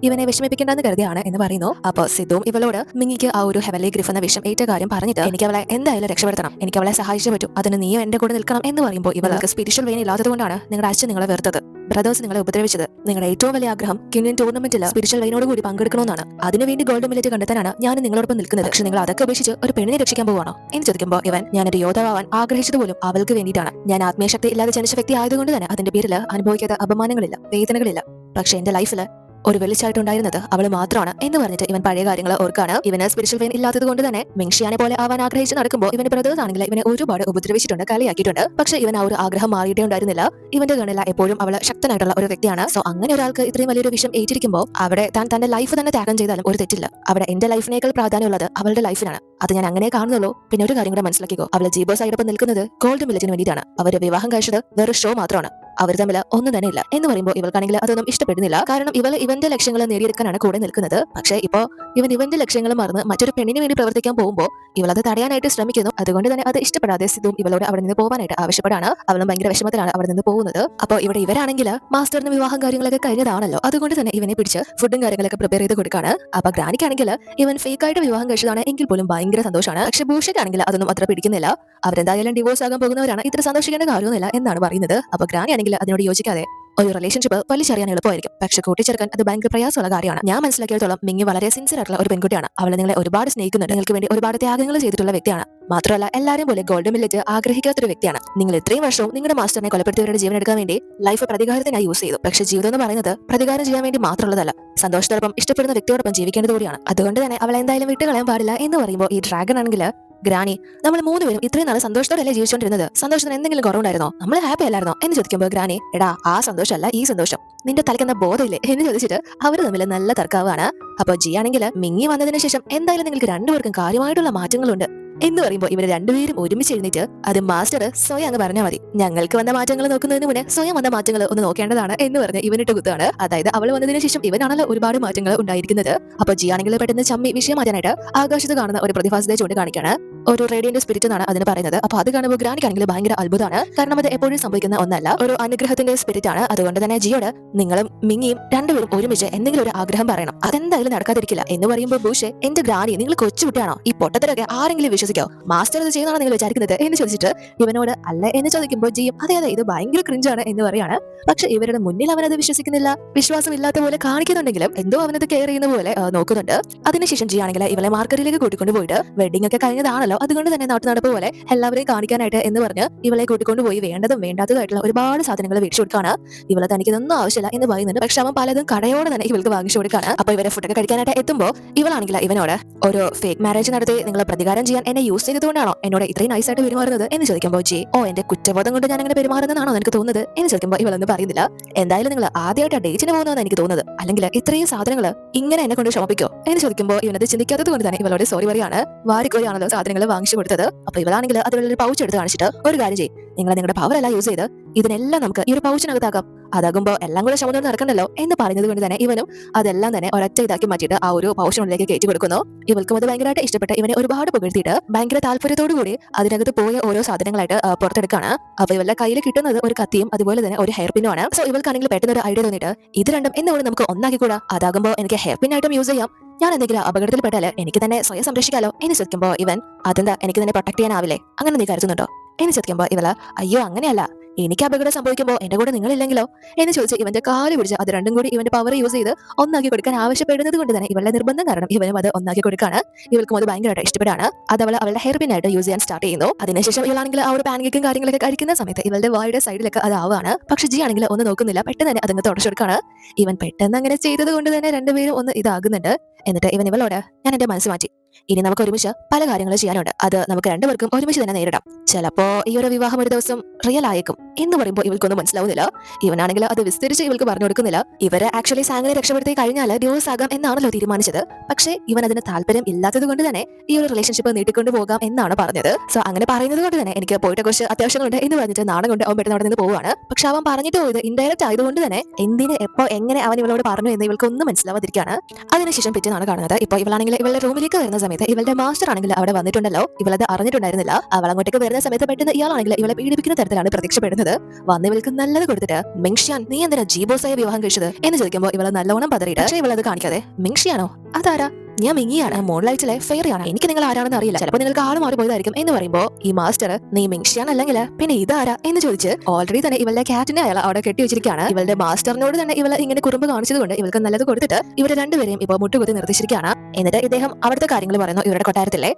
ഇവനെ വിഷമിപ്പിക്കേണ്ടെന്ന് കരുതിയാണ് എന്ന് പറയുന്നു. അപ്പോൾ സിധുവും ഇവളോട് മിങ്ങിക്ക് ആ ഒരു ഹെവൻലി ഗ്രിഫ് എന്ന വിഷം ഏറ്റ കാര്യം പറഞ്ഞിട്ട് എനിക്ക് അവളെ എന്തായാലും രക്ഷപ്പെടുത്തണം, എനിക്ക് അവളെ സഹായിച്ചേ പറ്റൂ, അതിന് നീ എന്റെ കൂടെ നിൽക്കണം എന്ന് പറയുമ്പോൾ ഇവൾക്ക് സ്പിരിച്വൽ വെയിൻ ഇല്ലാത്തതുകൊണ്ടാണ് നിങ്ങളുടെ അച്ഛൻ നിങ്ങളെ വെറുത്തത്, ബ്രദേഴ്സ് നിങ്ങളെ ഉപദ്രവിച്ചത്, നിങ്ങളുടെ ഏറ്റവും വലിയ ആഗ്രഹം കിൻവിൻ ടൂർണമെന്റിൽ സ്പിരിച്വൽ വെയിനോട് കൂടി പങ്കെടുക്കണമെന്നാണ്, അതിനുവേണ്ടി ഗോൾഡ് മില്ലറ്റ് കണ്ടെത്താനാണ് ഞാൻ നിങ്ങളോടൊപ്പം നിൽക്കുന്നത്, പക്ഷെ നിങ്ങൾ അതൊക്കെ ഉപേക്ഷിച്ച് ഒരു പെണ്ണിനെ രക്ഷിക്കാൻ പോവാണോ എന്ന് ചോദിക്കുമ്പോൾ ഞാനൊരു യോദ്ധാവാൻ ആഗ്രഹിച്ചത് പോലും അവൾക്ക് വേണ്ടിയിട്ടാണ്, ഞാൻ ആത്മീയശക്തി ഇല്ലാതെ ജനിച്ച വ്യക്തി ആയതുകൊണ്ട് തന്നെ അതിന്റെ പേരിൽ അനുഭവിക്കാത്ത അപമാനങ്ങളില്ല, വേദനകളില്ല, പക്ഷെ എന്റെ ലൈഫിൽ ഒരു വെളിച്ചായിട്ടുണ്ടായിരുന്നത് അവള് മാത്രമാണ് എന്ന് പറഞ്ഞിട്ട് ഇവൻ പഴയ കാര്യങ്ങൾ ഓർക്കാണ്. ഇവന് സ്പിരിച്വൽ വെയിൻ ഇല്ലാത്തത് കൊണ്ട് തന്നെ മിങ്ഷിയാനെ പോലെ ആവാൻ ആഗ്രഹിച്ച് നടക്കുമ്പോൾ ഇവന്റെ ബ്രദേഴ്സ് ആണെങ്കിൽ ഇവനെ ഒരുപാട് ഉപദ്രവിച്ചിട്ടുണ്ട്, കളിയാക്കിയിട്ടുണ്ട്. പക്ഷേ ഇവൻ ആ ഒരു ആഗ്രഹം മാറിയിട്ടേ ഉണ്ടായിരുന്നില്ല. ഇവന്റെ കണ്ണിൽ എപ്പോഴും അവള് ശക്തനായിട്ടുള്ള ഒരു വ്യക്തിയാണ്. സോ അങ്ങനെ ഒരാൾക്ക് ഇത്രയും വലിയൊരു വിഷയം ഏറ്റിരിക്കുമ്പോൾ അവിടെ താൻ തന്റെ ലൈഫ് തന്നെ ത്യാഗം ചെയ്താലും ഒരു തെറ്റില്ല. അവിടെ എന്റെ ലൈഫിനേക്കാൾ പ്രാധാന്യമുള്ളത് അവളുടെ ലൈഫിനാണ്. അത് ഞാൻ അങ്ങനെ കാണുന്നുള്ളൂ. പിന്നെ ഒരു കാര്യം കൂടെ മനസ്സിലാക്കിക്കോ, അവളെ ജീബോ സൈഡൊപ്പം നിൽക്കുന്നത് ഗോൾഡൻ വില്ലേജിന് വേണ്ടിയിട്ടാണ്. അവര് വിവാഹം കഴിച്ചത് വേറെ ഷോ മാത്രമാണ്. അവർ തമ്മിൽ ഒന്നും തന്നെ ഇല്ല എന്ന് പറയുമ്പോൾ ഇവൾക്കാണെങ്കിൽ അതൊന്നും ഇഷ്ടപ്പെടുന്നില്ല. കാരണം ഇവന്റെ ലക്ഷ്യങ്ങൾ നേടിയെടുക്കാനാണ് കൂടെ നിൽക്കുന്നത്. പക്ഷേ ഇപ്പോ ഇവന്റെ ലക്ഷ്യങ്ങൾ മറന്ന് മറ്റൊരു പെണ്ണിന് വേണ്ടി പ്രവർത്തിക്കാൻ പോകുമ്പോൾ ഇവളത് തടയാനായിട്ട് ശ്രമിക്കുന്നു. അതുകൊണ്ട് തന്നെ അത് ഇഷ്ടപ്പെടാതെ സിദ്ധുവും ഇവളോട് അവിടെ നിന്ന് പോകാനായിട്ട് ആവശ്യപ്പെടാണ്. അവളും ഭയങ്കര വിഷമത്തിലാണ് അവിടെ നിന്ന് പോകുന്നത്. അപ്പോൾ ഇവിടെ ഇവരാണെങ്കിൽ മാസ്റ്ററിന് വിവാഹം കാര്യങ്ങളൊക്കെ കഴിഞ്ഞതാണല്ലോ, അതുകൊണ്ട് തന്നെ ഇവനെ പിടിച്ച് ഫുഡും കാര്യങ്ങളൊക്കെ പ്രിപ്പയർ ചെയ്ത് കൊടുക്കാണ്. അപ്പൊ ഗ്രാനിക്കാണെങ്കിൽ ഇവൻ ഫേക്കായിട്ട് വിവാഹം കഴിച്ചതാണ് എങ്കിൽ പോലും ഭയങ്കര സന്തോഷമാണ്. പക്ഷെ ഭൂഷയ്ക്കാണെങ്കിൽ അതൊന്നും അത്ര പിടിക്കുന്നില്ല. അവരെന്തായാലും ഡിവോഴ്സ് ആകാൻ പോകുന്നവരാണ്, ഇത്ര സന്തോഷിക്കേണ്ട കാര്യമൊന്നുമില്ല എന്നാണ് പറയുന്നത്. അപ്പൊ ഗ്രാനി അതിനോട് യോജിക്കാതെ ഒരു റിലേഷൻഷിപ്പ് വലിച്ചറിയാൻ എളുപ്പമായിരിക്കും, പക്ഷെ കൂട്ടിച്ചേർക്കാൻ അത് ഭയങ്കര പ്രയാസമുള്ള കാര്യമാണ്. ഞാൻ മനസ്സിലാക്കിയിടത്തോളം മിങ്ങി വളരെ സിൻസിയർ ആയിട്ടുള്ള ഒരു പെൺകുട്ടിയാണ്. അവൾ നിങ്ങളെ ഒരുപാട് സ്നേഹിക്കുന്നുണ്ട്, നിങ്ങൾക്ക് വേണ്ടി ഒരുപാട് ത്യാഗങ്ങൾ ചെയ്തിട്ടുള്ള വ്യക്തിയാണ്. മാത്രമല്ല എല്ലാവരും പോലെ ഗോൾഡൻ വില്ലേജ് ആഗ്രഹിക്കാത്തൊരു വ്യക്തിയാണ്. നിങ്ങൾ ഇത്രയും വർഷവും നിങ്ങളുടെ മാസ്റ്ററിനെ കൊലപ്പെടുത്തിയവരുടെ ജീവൻ എടുക്കാൻ വേണ്ടി ലൈഫ് പ്രതികാരത്തിനായി യൂസ് ചെയ്തു. പക്ഷെ ജീവിതം എന്ന് പറയുന്നത് പ്രതികാരം ചെയ്യാൻ വേണ്ടി മാത്രമുള്ളതല്ല, സന്തോഷത്തോടൊപ്പം ഇഷ്ടപ്പെടുന്ന വ്യക്തിയോടൊപ്പം ജീവിക്കേണ്ടത് കൂടിയാണ്. അതുകൊണ്ട് തന്നെ അവളെ എന്തായാലും വിട്ടുകളയാൻ പാടില്ല എന്ന് പറയുമ്പോൾ ഈ ഡ്രാഗൺ ആണെങ്കിൽ ഗ്രാനി, നമ്മൾ മൂന്നുപേരും ഇത്രയും നാളെ സന്തോഷത്തോടെയല്ലേ ജീവിച്ചുകൊണ്ടിരുന്നത്, സന്തോഷത്തിന് എന്തെങ്കിലും കുറവുണ്ടായിരുന്നോ, നമ്മൾ ഹാപ്പി അല്ലായിരുന്നോ എന്ന് ചോദിക്കുമ്പോൾ ഗ്രാനി, എടാ ആ സന്തോഷമല്ല ഈ സന്തോഷം, നിന്റെ തലക്കെന്ന ബോധമില്ലേ എന്ന് ചോദിച്ചിട്ട് അവർ തമ്മിൽ നല്ല തർക്കാവാണ്. അപ്പോൾ ജി ആണെങ്കിൽ മിങ്ങി വന്നതിന് ശേഷം എന്തായാലും നിങ്ങൾക്ക് രണ്ടുപേർക്കും കാര്യമായിട്ടുള്ള മാറ്റങ്ങളുണ്ട് എന്ന് പറയുമ്പോൾ ഇവര് രണ്ടുപേരും ഒരുമിച്ച് എഴുന്നേറ്റ് അത് മാസ്റ്റർ സ്വയം അങ്ങ് പറഞ്ഞാൽ മതി, ഞങ്ങൾക്ക് വന്ന മാറ്റങ്ങൾ നോക്കുന്നതിന് മുന്നേ സ്വയം വന്ന മാറ്റങ്ങൾ ഒന്ന് നോക്കേണ്ടതാണ് എന്ന് പറഞ്ഞ് ഇവനിട്ട് കുത്താണ്. അതായത് അവൾ വന്നതിന് ശേഷം ഇവനാണല്ലോ ഒരുപാട് മാറ്റങ്ങൾ ഉണ്ടായിരിക്കുന്നത്. അപ്പൊ ജി ആണെങ്കിൽ പെട്ടെന്ന് ചമ്മി വിഷയം മാറ്റാനായിട്ട് ആകാശത്ത് കാണുന്ന ഒരു പ്രതിഭാസത്തെ ചൂണ്ടിക്കാണിക്കാണ്. ഒരു റേഡിയന്റ് സ്പിരിറ്റ് എന്നാണ് അതിന് പറയുന്നത്. അപ്പൊ അത് കാണുമ്പോൾ ഗ്രാനിക്കാണെങ്കിൽ ഭയങ്കര അത്ഭുതമാണ്. കാരണം അത് എപ്പോഴും സംഭവിക്കുന്ന ഒന്നല്ല, ഒരു അനുഗ്രഹത്തിന്റെ സ്പിരിറ്റ് ആണ്. അതുകൊണ്ട് തന്നെ ജിയോട് നിങ്ങളും മിങ്ങിയും രണ്ടുപേരും ഒരുമിച്ച് എന്തെങ്കിലും ഒരു ആഗ്രഹം പറയണം, അതെന്തായാലും നടക്കാതിരിക്കില്ല എന്ന് പറയുമ്പോൾ ബൂഷെ, എന്റെ ഗ്രാനി നിങ്ങൾ കൊച്ചുകുട്ടിയാണോ, ഈ പൊട്ടത്തരൊക്കെ ആരെങ്കിലും വിശ്വസിക്കോ, മാസ്റ്റർ ഇത് ചെയ്യുന്നതാണ് നിങ്ങൾ വിചാരിക്കുന്നത് എന്ന് ചോദിച്ചിട്ട് ഇവനോട് അല്ല എന്ന് ചോദിക്കുമ്പോൾ ജിയും അതെ ഇത് ഭയങ്കര ക്രിഞ്ചാണ് എന്ന് പറയാണ്. പക്ഷെ ഇവരുടെ മുന്നിൽ അവനത് വിശ്വസിക്കുന്നില്ല, വിശ്വാസമില്ലാത്ത പോലെ കാണിക്കുന്നുണ്ടെങ്കിലും എന്തോ അവനത് കെയർ ചെയ്യുന്ന പോലെ നോക്കുന്നുണ്ട്. അതിനുശേഷം ജി ആണെങ്കിൽ ഇവളെ മാർക്കറ്റിലേക്ക് കൂട്ടിക്കൊണ്ട് പോയിട്ട് വെഡിങ് ഒക്കെ കഴിഞ്ഞതാണല്ലോ, അതുകൊണ്ട് തന്നെ നടപ്പ് പോലെ എല്ലാവരെയും കാണിക്കാനായിട്ട് എന്ന് പറഞ്ഞ് ഇവളെ കൂട്ടിക്കൊണ്ടുപോയി വേണ്ടതും വേണ്ടാത്തതായിട്ടുള്ള ഒരുപാട് സാധനങ്ങൾ മേടിച്ചു കൊടുക്കാണ്. ഇവളെ തനിക്കിതൊന്നും ആവശ്യമില്ല എന്ന് പറയുന്നുണ്ട്. പക്ഷെ അവൻ പലതും കടയോടെ തന്നെ ഇവൾക്ക് വാങ്ങിച്ചു കൊടുക്കാണ്. അപ്പൊ ഇവരെ ഫുഡൊക്കെ കഴിക്കാനായിട്ട് എത്തുമ്പോൾ ഇവളാണെങ്കിൽ ഇവനോട് ഒരു ഫേക്ക് മാരേജ് നടത്തി നിങ്ങൾ പ്രതികാരം ചെയ്യാൻ എന്നെ യൂസ് ചെയ്തതുകൊണ്ടാണോ എന്നോട് ഇത്രയും നൈസായിട്ട് പെരുമാറുന്നത് എന്ന് ചോദിക്കുമ്പോൾ ജി, എന്റെ കുറ്റബോധം കൊണ്ട് ഞാൻ അങ്ങനെ പെരുമാറുന്നതാണോ എനിക്ക് തോന്നുന്നത് എന്ന് ചോദിക്കുമ്പോൾ ഇവളൊന്നും പറയുന്നില്ല. എന്തായാലും നിങ്ങൾ ആദ്യമായിട്ട് ഡേറ്റിന് പോകുന്നതെന്ന് എനിക്ക് തോന്നുന്നത്, അല്ലെങ്കിൽ ഇത്രയും സാധനങ്ങൾ ഇങ്ങനെ എന്നെ കൊണ്ട് ക്ഷമിപ്പിക്കോ എന്ന് ചോദിക്കുമ്പോൾ ഇവനത് ചിന്തിക്കാത്തത് കൊണ്ട് തന്നെ ഇവളോട് സോറി പറയാണ്. വാരിക്കോരിയാണല്ലോ സാധനങ്ങൾ വാങ്ങിച്ചു കൊടുത്തത്. അപ്പൊ ഇവളാണെങ്കിൽ അതിലൊരു പൗച്ച് എടുത്ത് കാണിച്ചിട്ട് ഒരു കാര്യം ചെയ്യും, നിങ്ങളുടെ പവർ എല്ലാം യൂസ് ചെയ്ത് ഇതിനെല്ലാം നമുക്ക് ഈ ഒരു പൗച്ചിനകത്താക്കാം, അതാകുമ്പോ എല്ലാം കൂടെ ചുമന്നോട് നടക്കണ്ടല്ലോ എന്ന് പറയുന്നത് കൊണ്ട് തന്നെ ഇവനും അതെല്ലാം തന്നെ ഒരൊറ്റ ഇതാക്കി മാറ്റിയിട്ട് ആ ഒരു പൗച്ചിനുള്ളിലേക്ക് കയറ്റി കൊടുക്കുന്നു. ഇവൾക്കും അത് ഭയങ്കരമായിട്ട് ഇഷ്ടപ്പെട്ട് ഇവനെ ഒരുപാട് പുകഴ്ത്തിയിട്ട് ഭയങ്കര താല്പര്യത്തോടു കൂടി അതിനകത്ത് പോയ ഓരോ സാധനങ്ങളായിട്ട് പുറത്തെടുക്കാണ്. അപ്പൊ ഇവളുടെ കയ്യിൽ കിട്ടുന്നത് ഒരു കത്തിയും അതുപോലെ തന്നെ ഒരു ഹെയർ പിന്നും ആണ്. സോ ഇവൾക്കാണെങ്കിൽ പെട്ടെന്ന് ഒരു ഐഡിയ തോന്നിയിട്ട് ഇത് രണ്ടും എന്തുകൊണ്ട് നമുക്ക് ഒന്നാക്കിക്കൂടാ, അതാകുമ്പോൾ എനിക്ക് ഹെയർ പിൻ ആയിട്ടും യൂസ് ചെയ്യാം, ഞാൻ എന്തെങ്കിലും അപകടത്തിൽപ്പെട്ടാൽ എനിക്ക് തന്നെ സ്വയം സംരക്ഷിക്കാലോ എന്ന് ചോദിക്കുമ്പോൾ ഇവൻ, അതെന്താ എനിക്ക് തന്നെ പ്രൊട്ടക്ട് ചെയ്യാനാവില്ലേ, അങ്ങനെ നീ കരുതുന്നുണ്ടോ എന്ന് ചോദിക്കുമ്പോൾ ഇവള്, അയ്യോ അങ്ങനെയല്ല, എനിക്ക് അപകടം സംഭവിക്കുമ്പോൾ എന്റെ കൂടെ നിങ്ങളില്ലെങ്കിലോ എന്ന് ചോദിച്ച് ഇവന്റെ കാല് പിടിച്ച് അത് രണ്ടും കൂടി ഇവന്റെ പവർ യൂസ് ചെയ്ത് ഒന്നാക്കി കൊടുക്കാൻ ആവശ്യപ്പെടുന്നത് കൊണ്ട് തന്നെ ഇവളുടെ നിർബന്ധം കാരണം ഇവനും അത് ഒന്നാക്കി കൊടുക്കാണ്. ഇവൾക്കും അത് ഭയങ്കരമായിട്ട് ഇഷ്ടപ്പെടാണ്. അത് അവളുടെ ഹെയർ പിന്നായിട്ട് യൂസ് ചെയ്യാൻ സ്റ്റാർട്ട് ചെയ്യുന്നു. അതിനുശേഷം ഇവളാണെങ്കിൽ ആ ഒരു പാൻകേക്കും കാര്യങ്ങളൊക്കെ കഴിക്കുന്ന സമയത്ത് ഇവളുടെ വായുടെ സൈഡിലൊക്കെ അത് ആവാണ്. പക്ഷെ ജി ആണെങ്കിൽ ഒന്നും നോക്കുന്നില്ല, പെട്ടെന്ന് തന്നെ അതങ്ങ് തുടച്ചെടുക്കാണ്. ഇവൻ പെട്ടെന്ന് അങ്ങനെ ചെയ്തത് കൊണ്ട് തന്നെ രണ്ടുപേരും ഒന്ന് ഇതാകുന്നുണ്ട്. എന്നിട്ട് ഇവൻ ഇവളോട്, ഞാൻ എന്റെ മനസ്സ് മാറ്റി, ഇനി നമുക്ക് ഒരുമിച്ച് പല കാര്യങ്ങൾ ചെയ്യാനുണ്ട്, അത് നമുക്ക് രണ്ടുപേർക്കും ഒരുമിച്ച് തന്നെ നേരിടാം, ചിലപ്പോ ഈ ഒരു വിവാഹം ഒരു ദിവസം റിയൽ ആയേക്കും എന്ന് പറയുമ്പോൾ ഇവൾക്കൊന്നും മനസ്സിലാവുന്നില്ല. ഇവനാണെങ്കിൽ അത് വിസ്തരിച്ച് ഇവൾക്ക് പറഞ്ഞു കൊടുക്കുന്നില്ല. ഇവരെ ആക്ച്വലി സാങ്ങിനെ രക്ഷപ്പെടുത്തി കഴിഞ്ഞാൽ ഡിവോഴ്സ് ആകാം എന്നാണല്ലോ തീരുമാനിച്ചത്. പക്ഷേ ഇവൻ അതിന് താല്പര്യം ഇല്ലാത്തത് കൊണ്ട് തന്നെ ഈ ഒരു റിലേഷൻഷിപ്പ് നീട്ടിക്കൊണ്ടു പോകാം എന്നാണ് പറഞ്ഞത്. സോ അങ്ങനെ പറയുന്നത് കൊണ്ട് തന്നെ എനിക്ക് പോയിട്ട് കുറച്ച് അത്യാവശ്യങ്ങളുണ്ട് എന്ന് പറഞ്ഞിട്ട് നാണം കൊണ്ട് അവൻ പെട്ടെന്ന് അവിടെ നിന്ന് പോവുകയാണ്. പക്ഷെ അവൻ പറഞ്ഞിട്ട് പോയത് ഇൻഡയറക്റ്റ് ആയതുകൊണ്ട് തന്നെ എന്തിന് എപ്പോ എങ്ങനെ അവൻ ഇവളോട് പറഞ്ഞു എന്ന് ഇവൾക്ക് ഒന്നും മനസ്സിലാവാതിരിക്കുകയാണ്. അതിനുശേഷം പിറ്റേന്നാണ് കാണുന്നത്. ഇപ്പോൾ ഇവളാണെങ്കിൽ ഇവളുടെ റൂമിലേക്ക് വരുന്ന സമയത്ത് ഇവളുടെ മാസ്റ്റർ ആണെങ്കിൽ അവിടെ വന്നിട്ടുണ്ടല്ലോ. ഇവളത് അറിഞ്ഞിട്ടുണ്ടായിരുന്നില്ല. അവൾ അങ്ങോട്ടേക്ക് വരുന്ന സമയത്ത് പെട്ടെന്ന് ഇയാളാണെങ്കിൽ ഇവളെ പീഡിപ്പിക്കുന്ന തരത്തിലാണ് പ്രത്യക്ഷപ്പെടുന്നത്. വന്ന് ഇവൾക്ക് നല്ലത് കൊടുത്തിട്ട്, മിങ്ഷിയാൻ നീ എന്തിനാ ജീബോസായ വിവാഹം കഴിച്ചത് എന്ന് ചോദിക്കുമ്പോൾ ഇവളെ നല്ലോണം പതറിയിട്ട്, പക്ഷേ ഇവളത് കാണിക്കാതെ, മിങ്ഷിയാണോ അതാരാ ഞാൻ മിങ്ങിയാണ്, മൂൺലൈറ്റിലെ ഫെയറിയാണ്, എനിക്ക് നിങ്ങൾ ആരാണെന്ന് അറിയില്ല, ചിലപ്പോൾ നിങ്ങൾക്ക് ആള് മാറി പോയതായിരിക്കും എന്ന് പറയുമ്പോൾ ഈ മാസ്റ്റർ നീ മിങ്ഷിയാണ് അല്ലെങ്കിൽ പിന്നെ ഇതാരാ എന്ന് ചോദിച്ച് ഓൾറെഡി തന്നെ ഇവളുടെ ക്യാറ്റിനെ അയാൾ അവിടെ കെട്ടി വെച്ചിരിക്കുകയാണ്. ഇവളുടെ മാസ്റ്ററിനോട് തന്നെ ഇവളെ ഇങ്ങനെ കുറുമ്പ് കാണിച്ചതുകൊണ്ട് ഇവൾക്ക് നല്ലത് കൊടുത്തിട്ട് ഇവരെ രണ്ടുപേരെയും ഇപ്പോൾ മുട്ടുകുത്തി നിർത്തിച്ചിരിക്കുകയാണ്. എന്നിട്ട് ഇദ്ദേഹം അവിടുത്തെ കാര്യങ്ങൾ പറയുന്നു. ഇവരുടെ കൊട്ടാരത്തിലെ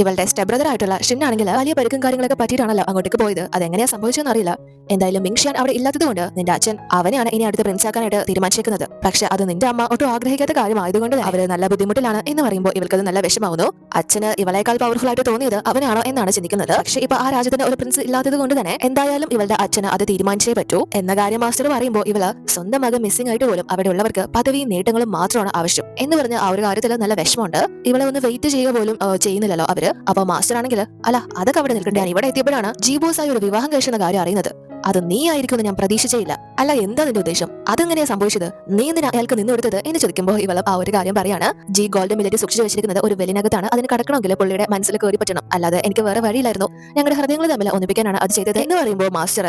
ഇവളുടെ സ്റ്റെപ്പ് ബ്രദർ ആയിട്ടുള്ള ഷിൻ ആണെങ്കിൽ വലിയ പരുക്കും കാര്യങ്ങളൊക്കെ പറ്റിയിട്ടാണല്ലോ അങ്ങോട്ടേക്ക് പോയത്. അതെങ്ങനെയാ സംഭവിച്ചെന്ന് അറിയില്ല. എന്തായാലും മിങ്ഷിയാൻ അവിടെ ഇല്ലാത്തതുകൊണ്ട് നിന്റെ അച്ഛൻ അവനെയാണ് ഇനി അടുത്ത് പ്രിൻസ് ആക്കാനായിട്ട് തീരുമാനിച്ചിരിക്കുന്നത്. പക്ഷെ അത് നിന്റെ അമ്മ ഒട്ടും ആഗ്രഹിക്കാത്ത കാര്യമായതുകൊണ്ട് അവര് നല്ല ബുദ്ധിമുട്ടിലാണ് എന്ന് പറയുമ്പോൾ ഇവൾക്കത് നല്ല വിഷമാവുന്നു. അച്ഛന് ഇവളേക്കാൾ പവർഫുൾ ആയിട്ട് തോന്നിയത് അവനാണോ എന്നാണ് ചിന്തിക്കുന്നത്. പക്ഷെ ഇപ്പൊ ആ രാജ്യത്തിന് ഒരു പ്രിൻസ് ഇല്ലാത്തത് കൊണ്ട് തന്നെ എന്തായാലും ഇവളുടെ അച്ഛന് അത് തീരുമാനിച്ചേ പറ്റൂ എന്ന കാര്യം മാസ്റ്റർ പറയുമ്പോൾ ഇവള് സ്വന്തം മകൻ മിസ്സിംഗ് ആയിട്ട് പോലും അവിടെ ഉള്ളവർക്ക് പദവിയും നേട്ടങ്ങളും മാത്രമാണ് ആവശ്യം എന്ന് പറഞ്ഞ ആ ഒരു കാര്യത്തിൽ നല്ല വിഷമമുണ്ട്. ഇവളെ ഒന്ന് വെയിറ്റ് ചെയ്യുക പോലും ചെയ്യുന്നില്ലല്ലോ അവര്. അപ്പൊ മാസ്റ്റർ ആണെങ്കിൽ അല്ല അതൊക്കെ അവിടെ നിൽക്കട്ടെ, ഞാൻ ഇവിടെ എത്തിയപ്പോഴാണ് ജീബോസായി ഒരു വിവാഹം കഴിച്ചെന്ന കാര്യം അറിയുന്നത്. അത് നീ ആയിരിക്കുമെന്ന് ഞാൻ പ്രതീക്ഷിച്ചേയില്ല. അല്ല എന്താ നിന്റെ ഉദ്ദേശം? അതെങ്ങനെയാ സംഭവിച്ചത്? നീ എന്തിനാ അയാൾക്ക് നിന്ന് കൊടുത്തത് എന്ന് ചോദിക്കുമ്പോൾ ഇവള് ആ ഒരു കാര്യം പറയാണ്. ജി ഗോൾഡ് മില്ലറ്റ് സൂക്ഷിച്ചു വെച്ചിരിക്കുന്നത് ഒരു വെലിനകത്താണ്. അതിന് കടക്കണമെങ്കിൽ പുള്ളിയുടെ മനസ്സിൽ കയറി പറ്റണം, അല്ലാതെ എനിക്ക് വേറെ വഴിയില്ലായിരുന്നു. ഞങ്ങളുടെ ഹൃദയങ്ങൾ തമ്മിൽ ഒന്നിപ്പിക്കാനാണ് അത് ചെയ്തത് എന്ന് പറയുമ്പോൾ മാസ്റ്റർ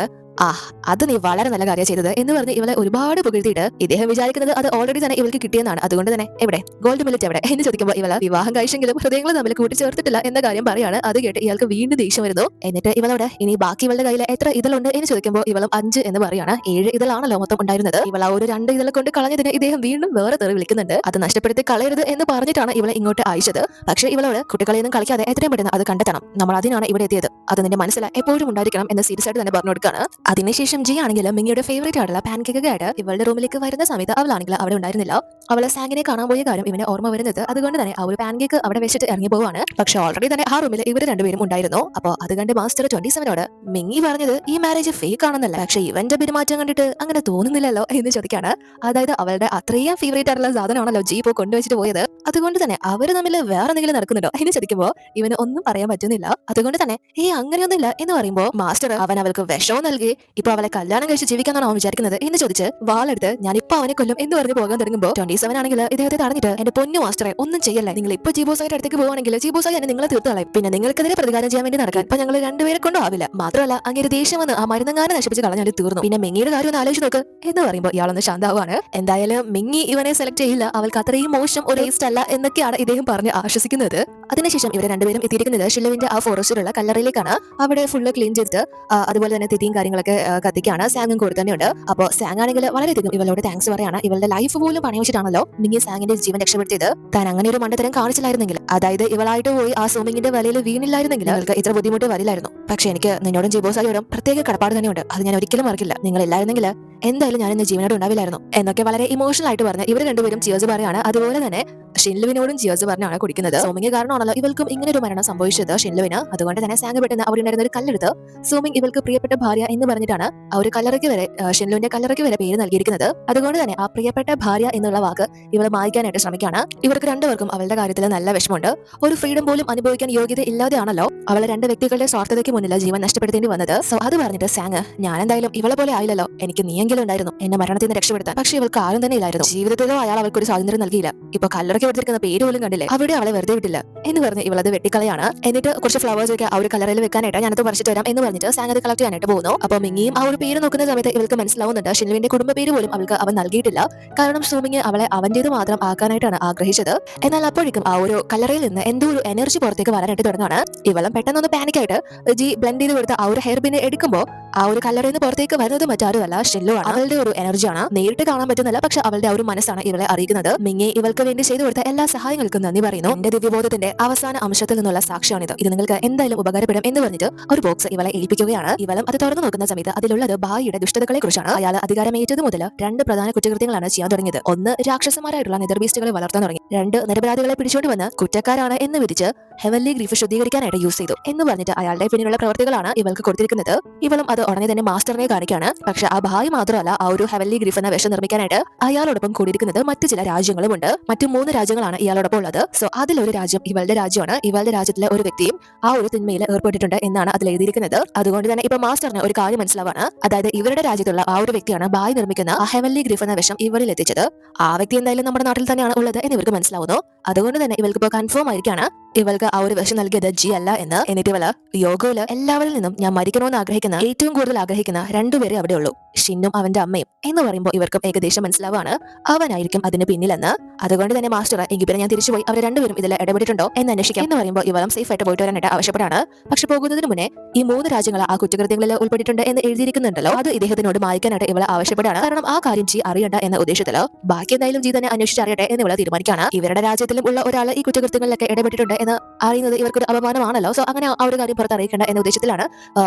അത് നീ വളരെ നല്ല കാര്യം ചെയ്തത് എന്ന് പറഞ്ഞ് ഇവളെ ഒരുപാട് പുകഴ്ത്തിയിട്ട് ഇദ്ദേഹം വിചാരിക്കുന്നത് അത് ഓൾറെഡി തന്നെ ഇവൾക്ക് കിട്ടിയെന്നാണ്. അതുകൊണ്ട് തന്നെ എവിടെ ഗോൾഡ് മില്ലറ്റ് എവിടെ എന്ന് ചോദിക്കുമ്പോൾ ഇവള് വിവാഹം കഴിച്ചെങ്കിലും ഹൃദയങ്ങൾ തമ്മിൽ കൂട്ടിച്ചേർത്തിട്ടില്ല എന്ന കാര്യം പറയാണ്. അത് കേട്ട് ഇയാൾക്ക് വീണ്ടും ദേഷ്യം വരുന്നു. എന്നിട്ട് ഇവളോട് ഇനി ബാക്കി ഇവളുടെ കയ്യിൽ എത്ര ഇതളുണ്ട് എന്ന് ചോദിക്കുമ്പോൾ ഇവളും 5 എന്ന് പറയാണ്. 7 ഇതളാണല്ലോ മൊത്തം ഉണ്ടായിരുന്നത്. ഇവൾ ആ ഒരു 2 ഇതളെ കൊണ്ട് കളഞ്ഞതിന് ഇദ്ദേഹം വീണ്ടും വേറെ തെറി വിളിക്കുന്നുണ്ട്. അത് നഷ്ടപ്പെടുത്തി കളയരുത് എന്ന് പറഞ്ഞിട്ടാണ് ഇവളെ ഇങ്ങോട്ട് അയച്ചത്. പക്ഷേ ഇവളോട് കുട്ടികളെയൊന്നും കളിക്കാതെ എത്രയും പെട്ടെന്ന് അത് കണ്ടെത്തണം, നമ്മൾ അതിനാണ് ഇവിടെ എത്തിയത്, അത് നിന്റെ മനസ്സിൽ എപ്പോഴും ഉണ്ടായിരിക്കണം എന്ന് സീരിയസ് ആയിട്ട് തന്നെ പറഞ്ഞു കൊടുക്കുകയാണ്. അതിനുശേഷം ജി ആണെങ്കിലും മിങ്ങിയുടെ ഫേവറേറ്റ് ആയിട്ടുള്ള പാൻകേക്ക് ആയിട്ട് ഇവളുടെ റൂമിലേക്ക് വരുന്ന സമയത്ത് അവളാണെങ്കിൽ അവിടെ ഉണ്ടായിരുന്നില്ല. അവളെ സാങ്ങിനെ കാണാൻ പോയ കാര്യം ഇവനെ ഓർമ്മ വരുന്നത്. അതുകൊണ്ട് തന്നെ ആ ഒരു പാൻകേക്ക് അവിടെ വെച്ചിട്ട് ഇറങ്ങി പോവാണ്. പക്ഷെ ഓൾറെഡി തന്നെ ആ റൂമിൽ ഇവർ രണ്ടുപേരും ഉണ്ടായിരുന്നു. അപ്പോൾ അത് കണ്ട് മാസ്റ്റർ 27 മിങ്ങി പറഞ്ഞത് ഈ മാരേജ് ഫേക്ക് ആണെന്നല്ല, പക്ഷെ ഇവന്റെ പെരുമാറ്റം കണ്ടിട്ട് അങ്ങനെ തോന്നുന്നില്ലല്ലോ എന്ന് ചോദിക്കാണ്. അതായത് അവളുടെ അത്രയും ഫേവറേറ്റ് ആയിട്ടുള്ള സാധനമാണല്ലോ ജി ഇപ്പോൾ കൊണ്ടുവച്ചിട്ട് പോയത്. അതുകൊണ്ട് തന്നെ അവര് തമ്മിൽ വേറെ എന്തെങ്കിലും നടക്കുന്നുണ്ടോ എന്ന് ചോദിക്കുമ്പോൾ ഇവന് ഒന്നും പറയാൻ പറ്റുന്നില്ല. അതുകൊണ്ട് തന്നെ അങ്ങനെയൊന്നുമില്ല എന്ന് പറയുമ്പോൾ മാസ്റ്റർ അവൻ അവൾക്ക് വിഷവും നൽകി ഇപ്പൊ അവളെ കല്യാണം കഴിച്ച് ജീവിക്കാനാണ് അവൻ വിചാരിക്കുന്നത് എന്ന് ചോദിച്ച് വാളെടുത്ത് ഞാൻ ഇപ്പൊ അവനെ കൊല്ലും എന്ന് പറഞ്ഞ് പോകാൻ തുടങ്ങുമ്പോൾ 27 ആണെങ്കിൽ ഇദ്ദേഹത്തെ തടഞ്ഞിട്ട് എന്റെ പൊന്നു മാസ്റ്ററെ ഒന്നും ചെയ്യല്ലേ, നിങ്ങൾ ഇപ്പൊ ജീബോസായിട്ട് അടുത്തേക്ക് പോവാണെങ്കിൽ ജീബോസായി എന്നെ നിങ്ങളെ തീർത്ത് കളയും, പിന്നെ നിങ്ങൾക്കെതിരെ പ്രതികാരം ചെയ്യാൻ വേണ്ടി നടക്കാൻ ഇപ്പൊ ഞങ്ങൾ രണ്ടുപേരെ കൊണ്ടും ആവില്ല. മാത്രമല്ല അങ്ങനെ ദേഷ്യം വന്ന് ആ മരുന്നങ്ങാനെ നശിപ്പിച്ച് കളഞ്ഞാൽ തീർന്നു, പിന്നെ മിങ്ങിയുടെ കാര്യം ഒന്ന് ആലോചിച്ച് നോക്ക് എന്ന് പറയുമ്പോൾ ഇയാളൊന്ന് ശാന്താവാണ്. എന്തായാലും മിങ്ങി ഇവനെ സെലക്ട് ചെയ്യില്ല, അവൾക്ക് അത്രയും മോശം ഒരു ടേസ്റ്റ് അല്ല എന്നൊക്കെയാണ് ഇദ്ദേഹം പറഞ്ഞ് ആശ്വസിക്കുന്നത്. അതിനുശേഷം ഇവർ രണ്ടുപേരും എത്തിയിരിക്കുന്നത് ഷില്ലുവിന്റെ ആ ഫോറസ്റ്റിലുള്ള കല്ലറയിലേക്കാണ്. അവിടെ ഫുള്ള് ക്ലീൻ ചെയ്തിട്ട് അതുപോലെ തന്നെ തിരിയും കാര്യങ്ങളൊക്കെ കത്തിക്കാണ്. സാങ്ങും കൂടെ തന്നെയുണ്ട്. അപ്പോൾ സാങ് ആണെങ്കിൽ വളരെയധികം ഇവളോട് താങ്ക്സ് പറയാണ്. ഇവളുടെ ലൈഫ് പോലും പണയം വെച്ചിട്ടാണല്ലോ മിങ്ങി സാങ്ങിന്റെ ജീവൻ രക്ഷപ്പെടുത്തിയത്. താൻ അങ്ങനെ ഒരു മണ്ടത്തരം കാണിച്ചില്ലായിരുന്നെങ്കിൽ, അതായത് ഇവളായിട്ട് പോയി ആ സോമിങ്ങിന്റെ വലയിൽ വീണില്ലായിരുന്നെങ്കിൽ അവൾക്ക് ഇത്ര ബുദ്ധിമുട്ട് വരില്ലായിരുന്നു. പക്ഷെ എനിക്ക് നിന്നോടും ജിബോസായോടും പ്രത്യേക കടപ്പാട് തന്നെയുണ്ട്, അത് ഞാൻ ഒരിക്കലും മറക്കില്ല. നിങ്ങൾ ഇല്ലായിരുന്നെങ്കിൽ എന്തായാലും ഞാൻ ഇന്ന് ജീവനോട് ഉണ്ടാവില്ലായിരുന്നു എന്നൊക്കെ വളരെ ഇമോഷണൽ ആയിട്ട് പറഞ്ഞ് ഇവർ രണ്ടുപേരും ചിയേഴ്സ് പറയാണ്. അതുപോലെ തന്നെ ഷിൻലുവിനോടും ചിയേഴ്സ് പറഞ്ഞാണ് കുടിക്കുന്നത്. സോമിങ് കാരണമാണല്ലോ ഇവൾക്കും ഇങ്ങനെ ഒരു മരണം സംഭവിച്ചത് ഷിൻലുവിന്. അതുകൊണ്ട് തന്നെ സാങ് പെട്ടെന്ന് അവിടെ ഉണ്ടായിരുന്ന ഒരു കല്ലെടുത്ത് സോമിങ് ഇവൾക്ക് പ്രിയപ്പെട്ട ഭാര്യ എന്ന് പറഞ്ഞിട്ടാണ് ആ ഒരു കല്ലറയ്ക്ക് വരെ ഷിൻലുവിന്റെ കല്ലറയ്ക്ക് വരെ പേര് നൽകിയിരിക്കുന്നത്. അതുകൊണ്ട് തന്നെ ആ പ്രിയപ്പെട്ട ഭാര്യ എന്നുള്ള വാക്ക് ഇവളെ മായ്ക്കാനായിട്ട് ശ്രമിക്കുകയാണ്. ഇവർക്ക് രണ്ടുപേർക്കും അവളുടെ കാര്യത്തിൽ നല്ല വിഷമമുണ്ട്. ഒരു ഫ്രീഡം പോലും അനുഭവിക്കാൻ യോഗ്യത ഇല്ലാതെയാണല്ലോ അവളെ 2 വ്യക്തികളുടെ സ്വാർത്ഥതയ്ക്ക് മുന്നിൽ ജീവൻ നഷ്ടപ്പെടുത്തേണ്ടി വന്നത്. സോ അത് പറഞ്ഞിട്ട് സാങ് ഞാൻ എന്തായാലും ഇവളെ പോലെ ആയില്ലല്ലോ, എനിക്ക് നീയെങ്കിലും ഉണ്ടായിരുന്നു എന്നെ മരണത്തിൽ നിന്ന് രക്ഷപ്പെടുത്താൻ. പക്ഷെ ഇവൾക്ക് ആരും തന്നെ ഇല്ലായിരുന്നു. ജീവിതത്തിലോ അയാൾ അവൾക്ക് ഒരു സ്വാതന്ത്ര്യം നൽകിയില്ല. ഇപ്പൊ കല്ലറയ്ക്ക് കൊടുത്തിരിക്കുന്ന പേര് പോലും കണ്ടില്ലേ, അവിടെ അവളെ വെറുതെ വിട്ടില്ല എന്ന് പറഞ്ഞ് ഇവളത് വെട്ടിക്കളയാണ്. എന്നിട്ട് കുറച്ച് ഫ്ലവേഴ്സ് ഒക്കെ ആ ഒരു കല്ലറയിൽ വെക്കാനായിട്ട് ഞാനത് പറിച്ചിട്ട് വരാം എന്ന് പറഞ്ഞിട്ട് സാങ് അത് കളക്ട് ചെയ്യാനായിട്ട് പോകുന്നു. അപ്പൊ മിങ്ങിയും ആ ഒരു പേര് നോക്കുന്ന സമയത്ത് ഇവൾക്ക് മനസ്സിലാവുന്നുണ്ട് ഷിൻലുവിന്റെ കുടുംബ പേര് പോലും അവൾക്ക് അവൻ നൽകിയിട്ടില്ല. കാരണം സോമിങ് അവളെ അവന്റേത് മാത്രം ആക്കാനായിട്ടാണ് ആഗ്രഹിച്ചത്. എന്നാൽ അപ്പോഴേക്കും ആ ഒരു കല്ലറയിൽ നിന്ന് എന്തോ ഒരു എനർജി പുറത്തേക്ക് വരാനായിട്ട് തുടങ്ങാണ്. ഇവളും പെട്ടെന്നൊന്ന് പാനിക്കായിട്ട് ജി ബ്ലെൻഡ് ചെയ്ത് കൊടുത്ത ആ ഒരു ഹെയർ പിൻ എടുക്കുമ്പോൾ ആ ഒരു കല്ലറയിൽ നിന്ന് പുറത്തേക്ക് വരുന്നത് മറ്റാരുമല്ല ഷിൻലു ആണ്. അവളുടെ ഒരു എനർജിയാണ്, നേരിട്ട് കാണാൻ പറ്റുന്നില്ല, പക്ഷെ അവളുടെ ആ ഒരു മനസ്സാണ് ഇവളെ അറിയിക്കുന്നത്. മിങ്ങി ഇവൾക്ക് വേണ്ടി ചെയ്തു കൊടുത്ത എല്ലാ സഹായങ്ങൾക്കും നന്ദി പറയുന്നു. എന്റെ ദിവ്യബോധത്തിന്റെ അവസാന അംശത്തിൽ നിന്നുള്ള സാക്ഷിയാണിത്, ഇത് നിങ്ങൾക്ക് എന്തായാലും ഉപകാരപ്പെടും എന്ന് പറഞ്ഞിട്ട് ഒരു ബോക്സ് ഇവളെ ഏൽപ്പിക്കുകയാണ്. ഇവളും അത് തുറന്നു നോക്കുന്ന സമയത്ത് അതിലുള്ളത് ബായിയുടെ ദുഷ്ടതകളെ കുറിച്ചാണ്. അയാൾ അധികാരമേറ്റത് മുതൽ 2 പ്രധാന കുറ്റകൃത്യങ്ങളാണ് ചെയ്യാൻ തുടങ്ങിയത്. 1 രാക്ഷസന്മാരായിട്ടുള്ള നെതർബീസ്റ്റുകളെ വളർത്താൻ തുടങ്ങി. 2 നിരപരാധികളെ പിടിച്ചോണ്ട് വന്ന് കുറ്റക്കാരാണ് എന്ന് വിധിച്ച് ഹെവൻലി ഗ്രീഫ് ശുദ്ധീകരിക്കാനായിട്ട് യൂസ് ചെയ്തു എന്ന് പറഞ്ഞിട്ട് അയാളുടെ പിന്നിലുള്ള പ്രവർത്തികളാണ് ഇവൾക്ക് കൊടുത്തിരിക്കുന്നത്. ഇവളും അത് ഉടനെ തന്നെ മാസ്റ്ററിനെ കാണിക്കാണ്. പക്ഷെ ആ ഭായി മാത്രമല്ല ആ ഒരു ഹെവൻലി ഗ്രീഫ് എന്ന വിഷം നിർമ്മിക്കാനായിട്ട് അയാളോടൊപ്പം കൂടിയിരിക്കുന്നത് മറ്റു ചില രാജ്യങ്ങളുമുണ്ട്. മറ്റു 3 രാജ്യങ്ങളാണ് ഇയാളോടൊപ്പം ഉള്ളത്. സോ അതിലൊരു രാജ്യം ഇവളുടെ രാജ്യമാണ്. ഇവളുടെ രാജ്യത്തിലെ ഒരു വ്യക്തിയും ആ ഒരു തിന്മയിൽ ഏർപ്പെട്ടിട്ടുണ്ട് എന്നാണ് അതിൽ എഴുതിയിരിക്കുന്നത്. അതുകൊണ്ട് തന്നെ ഇപ്പൊ മാസ്റ്ററിന് ഒരു കാര്യം മനസ്സിലാവാണ്. അതായത് ഇവരുടെ രാജ്യത്തുള്ള ആ ഒരു വ്യക്തിയാണ് ഭായി നിർമ്മിക്കുന്ന ആ ഹെവൻലി ഗ്രീഫ് എന്ന വിഷം ഇവരിൽ എത്തിച്ചത്. ആ വ്യക്തി എന്തായാലും നമ്മുടെ നാട്ടിൽ തന്നെയാണ് ഉള്ളത് എന്ന് ഇവർക്ക് മനസ്സിലാവുന്നു. അതുകൊണ്ട് തന്നെ ഇവൾക്ക് ഇപ്പോൾ കൺഫേം ആയിരിക്കാണ് ഇവൾക്ക് ആ ഒരു വിഷം നൽകിയത് ജി അല്ല എന്ന്. എന്നിട്ട് ഇവള് യോഗയില് എല്ലാവരിൽ നിന്നും ഞാൻ മരിക്കണമെന്ന് ആഗ്രഹിക്കുന്ന ഏറ്റവും കൂടുതൽ ആഗ്രഹിക്കുന്ന രണ്ടുപേരെ അവിടെ ഉള്ളൂ, ഷിന്നും അവന്റെ അമ്മയും എന്ന് പറയുമ്പോൾ ഇവർക്കും ഏകദേശം മനസ്സിലാവാണ് അവനായിരിക്കും അതിന് പിന്നിലെന്ന്. അതുകൊണ്ട് തന്നെ മാസ്റ്റർ എങ്കിൽ പിന്നെ ഞാൻ തിരിച്ചുപോയി അവർ രണ്ടുപേരും ഇതിൽ ഇടപെട്ടിട്ടുണ്ടോ എന്ന് അന്വേഷിക്കാം എന്ന് പറയുമ്പോൾ ഇവളും സേഫ് ആയിട്ട് പോയിട്ട് വരാനായിട്ട് ആവശ്യപ്പെടാണ്. പക്ഷെ പോകുന്നതിന് മുന്നേ ഈ 3 രാജ്യങ്ങൾ ആ കുറ്റകൃത്യങ്ങളിൽ ഉൾപ്പെട്ടിട്ടുണ്ട് എന്ന് എഴുതിയിരിക്കുന്നുണ്ടല്ലോ, അത് ഇദ്ദേഹത്തിനോട് മായ്ക്കാനായിട്ട് ഇവളെ ആവശ്യപ്പെടാണ്. കാരണം ആ കാര്യം ജി അറിയണ്ട എന്ന ഉദ്ദേശത്തിലോ ബാക്കി എന്തായാലും ജി തന്നെ അന്വേഷിച്ചറിയട്ടെ എന്ന് ഇവളെ തീരുമാനിക്കാണ്. ഇവരുടെ രാജ്യത്തിലും ഉള്ള ഒരാൾ ഈ കുറ്റകൃത്യങ്ങളിലൊക്കെ ഇടപെട്ടിട്ടുണ്ട് എന്ന് അറിയുന്നത് ഇവർക്കൊരു അപമാനമാണല്ലോ. സോ അങ്ങനെ ആ ഒരു കാര്യം പുറത്ത് അറിയിക്കേണ്ട എന്ന ഉദ്ദേശത്തിലാണ്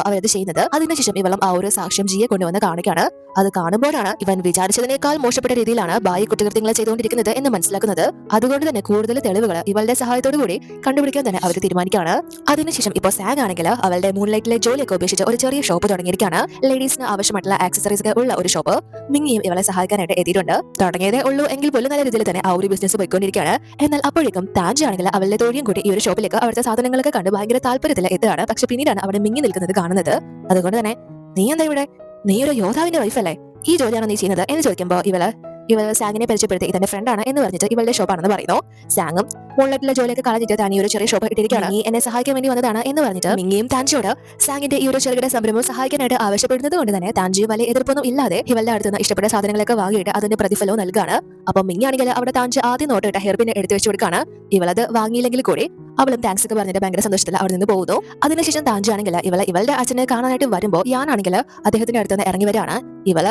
അവരത് ചെയ്യുന്നത്. അതിനുശേഷം ഇവളും ആ ഒരു സാക്ഷ്യം ജിയെ കൊണ്ടുവന്ന് കാണിക്കാണ്. അത് കാണുമ്പോഴാണ് ഇവൻ വിചാരിച്ചതിനേക്കാൾ മോശപ്പെട്ട രീതിയിലാണ് ബായി കുറ്റകൃത്യങ്ങൾ ചെയ്തുകൊണ്ടിരിക്കുന്നത് എന്ന് മനസ്സിലാക്കുന്നത്. അതുകൊണ്ട് തന്നെ കൂടുതൽ തെളിവുകൾ ഇവളുടെ സഹായത്തോടു കൂടി കണ്ടുപിടിക്കാൻ തന്നെ അവർ തീരുമാനിക്കുകയാണ്. അതിനുശേഷം ഇപ്പോൾ സാഗ് ആണെങ്കിൽ അവളുടെ മൂൺലൈറ്റിലെ ജോലിയൊക്കെ ഉപേക്ഷിച്ച് ഒരു ചെറിയ ഷോപ്പ് തുടങ്ങിയിരിക്കുകയാണ്. ലേഡീസിന് ആവശ്യമായിട്ടുള്ള ആക്സസറീസ് ഒക്കെ ഉള്ള ഒരു ഷോപ്പ്. മിങ്ങിയും ഇവളെ സഹായിക്കാനായിട്ട് എത്തിയിട്ടുണ്ട്. തുടങ്ങിയതേ ഉള്ളൂ എങ്കിൽ പോലും നല്ല രീതിയിൽ തന്നെ ആ ഒരു ബിസിനസ് പോയിക്കൊണ്ടിരിക്കുകയാണ്. എന്നാൽ അപ്പോഴേക്കും താഞ്ചി ആണെങ്കിൽ അവളുടെ തോഴിയും കൂടി ഈ ഒരു ഷോപ്പിലേക്ക് അവിടുത്തെ സാധനങ്ങളൊക്കെ കണ്ട് ഭയങ്കര താല്പര്യത്തിൽ എത്തുകയാണ്. പക്ഷെ പിന്നീടാണ് അവിടെ മിങ്ങി നിൽക്കുന്നത് കാണുന്നത്. അതുകൊണ്ട് തന്നെ നീ എന്താ ഇവിടെ, നീ ഒരു യോദ്ധാവിന്റെ വൈഫല്ലേ, ഈ ജോലിയാണോ നീ ചെയ്യുന്നത് എന്ന് ചോദിക്കുമ്പോൾ ഇവൾ സാങ്ങിനെ പരിചയപ്പെടുത്തി ഇതെന്റെ ഫ്രണ്ടാണ് എന്ന് പറഞ്ഞിട്ട് ഇവളുടെ ഷോപ്പാണെന്ന് പറയുന്നു. സാങ്ങും മുകളിലെ ജോലിയൊക്കെ കളഞ്ഞിട്ട് താൻ ഈ ഒരു ചെറിയ ഷോപ്പ് ഇട്ടിരിക്കുകയാണ്, നീ എന്നെ സഹായിക്കാൻ വേണ്ടി വന്നതാണ് എന്ന് പറഞ്ഞിട്ട് മിങ്ങിയും താഞ്ചിയോട് സാങ്ങിന്റെ ഈ ഒരു ചെറുകിട സംരംഭം സഹായിക്കാനായിട്ട് ആവശ്യപ്പെടുന്നത് കൊണ്ട് തന്നെ താഞ്ചിയും വലിയ എതിർപ്പൊന്നും ഇല്ലാതെ ഇവളുടെ അടുത്തുനിന്ന് ഇഷ്ടപ്പെട്ട സാധനങ്ങളൊക്കെ വാങ്ങിയിട്ട് അതിന്റെ പ്രതിഫലവും നൽകുകയാണ്. അപ്പൊ മിങ്ങിയാണെങ്കിൽ അവിടെ താഞ്ചി ആദ്യം നോട്ടിട്ട ഹെയർപിൻ എടുത്തു വെച്ച് കൊടുക്കുകയാണ്. ഇവളത് വാങ്ങിയില്ലെങ്കിൽ കൂടി അവളും താങ്ക്സ് ഒക്കെ പറഞ്ഞിട്ട് ഭയങ്കര സന്തോഷത്തിൽ അവിടെ നിന്ന് പോകുന്നു. അതിനുശേഷം താഞ്ചി ആണെങ്കിൽ ഇവളുടെ അച്ഛനെ കാണാനായിട്ട് വരുമ്പോൾ ഞാനാണെങ്കിൽ അദ്ദേഹത്തിന്റെ അടുത്ത് നിന്ന് ഇറങ്ങി വരികയാണ്.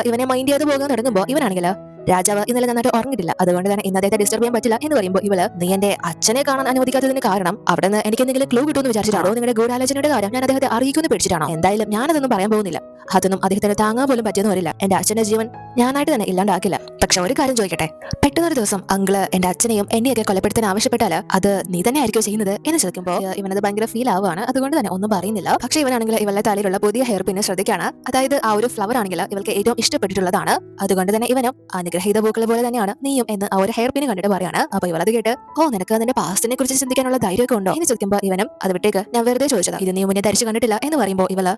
ഇവനെ മൈൻഡ് ചെയ്ത് പോകാൻ തുടങ്ങുമ്പോൾ ഇവനാണെങ്കിൽ രാജാവ് ഇന്നലെ നന്നായിട്ട് ഉറങ്ങിട്ടില്ല, അതുകൊണ്ട് തന്നെ ഇന്ന് അദ്ദേഹത്തെ ഡിസ്റ്റർബ് ചെയ്യാൻ പറ്റില്ല എന്ന് പറയുമ്പോൾ ഇവള് നീ എന്റെ അച്ഛനെ കാണാൻ അനുവദിക്കാത്തതിന് കാരണം അവിടെ നിന്ന് എനിക്ക് എന്തെങ്കിലും ക്ലൂ കിട്ടുമെന്ന് വിചാരിച്ചിട്ടാണോ, നിങ്ങളുടെ ഗൂഢാലോചനയുടെ കാര്യം ഞാൻ അദ്ദേഹത്തെ അറിയിക്കുമെന്ന് പേടിച്ചിട്ടാണോ? എന്തായാലും ഞാനതൊന്നും പറയാൻ പോകുന്നില്ല. അതൊന്നും അദ്ദേഹത്തിന് താങ്ങാൻ പോലും പറ്റിയെന്ന് വരില്ല. എന്റെ അച്ഛന്റെ ജീവൻ ഞാനായിട്ട് തന്നെ ഇല്ലാണ്ടാക്കില്ല. പക്ഷെ ഒരു കാര്യം ചോദിക്കട്ടെ, പെട്ടെന്നൊരു ദിവസം അങ്കിള് എന്റെ അച്ഛനെയും എന്നെയൊക്കെ കൊലപ്പെടുത്താൻ ആവശ്യപ്പെട്ടാൽ അത് നീ തന്നെ ആയിരിക്കും ചെയ്യുന്നത് എന്ന് ചോദിക്കുമ്പോൾ ഇവനത് ഭയങ്കര ഫീൽ ആവുകയാണ്. അതുകൊണ്ട് തന്നെ ഒന്നും പറയുന്നില്ല. പക്ഷെ ഇവനാണെങ്കിൽ ഇവളുടെ തലയിലുള്ള പുതിയ ഹെയർ പിന്നെ ശ്രദ്ധിക്കാണ്. അതായത് ആ ഒരു ഫ്ലവർ ആണെങ്കിൽ ഇവൾക്ക് ഏറ്റവും ഇഷ്ടപ്പെട്ടിട്ടുള്ളതാണ്. അതുകൊണ്ട് തന്നെ ഇവനും അനുഗ്രഹീത പൂക്കൾ പോലെ തന്നെയാണ് നീയും എന്ന് ആ ഒരു ഹെയർ പിന് കണ്ടിട്ട് പറയാണ്. അപ്പൊ ഇവളത് കേട്ട് നിനക്ക് നിന്റെ പാസ്റ്റിനെ കുറിച്ച് ചിന്തിക്കാനുള്ള ധൈര്യമൊക്കെ ഉണ്ടോ എന്ന് ചോദിക്കുമ്പോൾ ഇവനും അത് വിട്ടേക്ക്, ഞാൻ വെറുതെ ചോദിച്ചതാ, ഇത് നീ മുന്നേ ധരിച്ചു കണ്ടിട്ടില്ല എന്ന് പറയുമ്പോൾ ഇവള്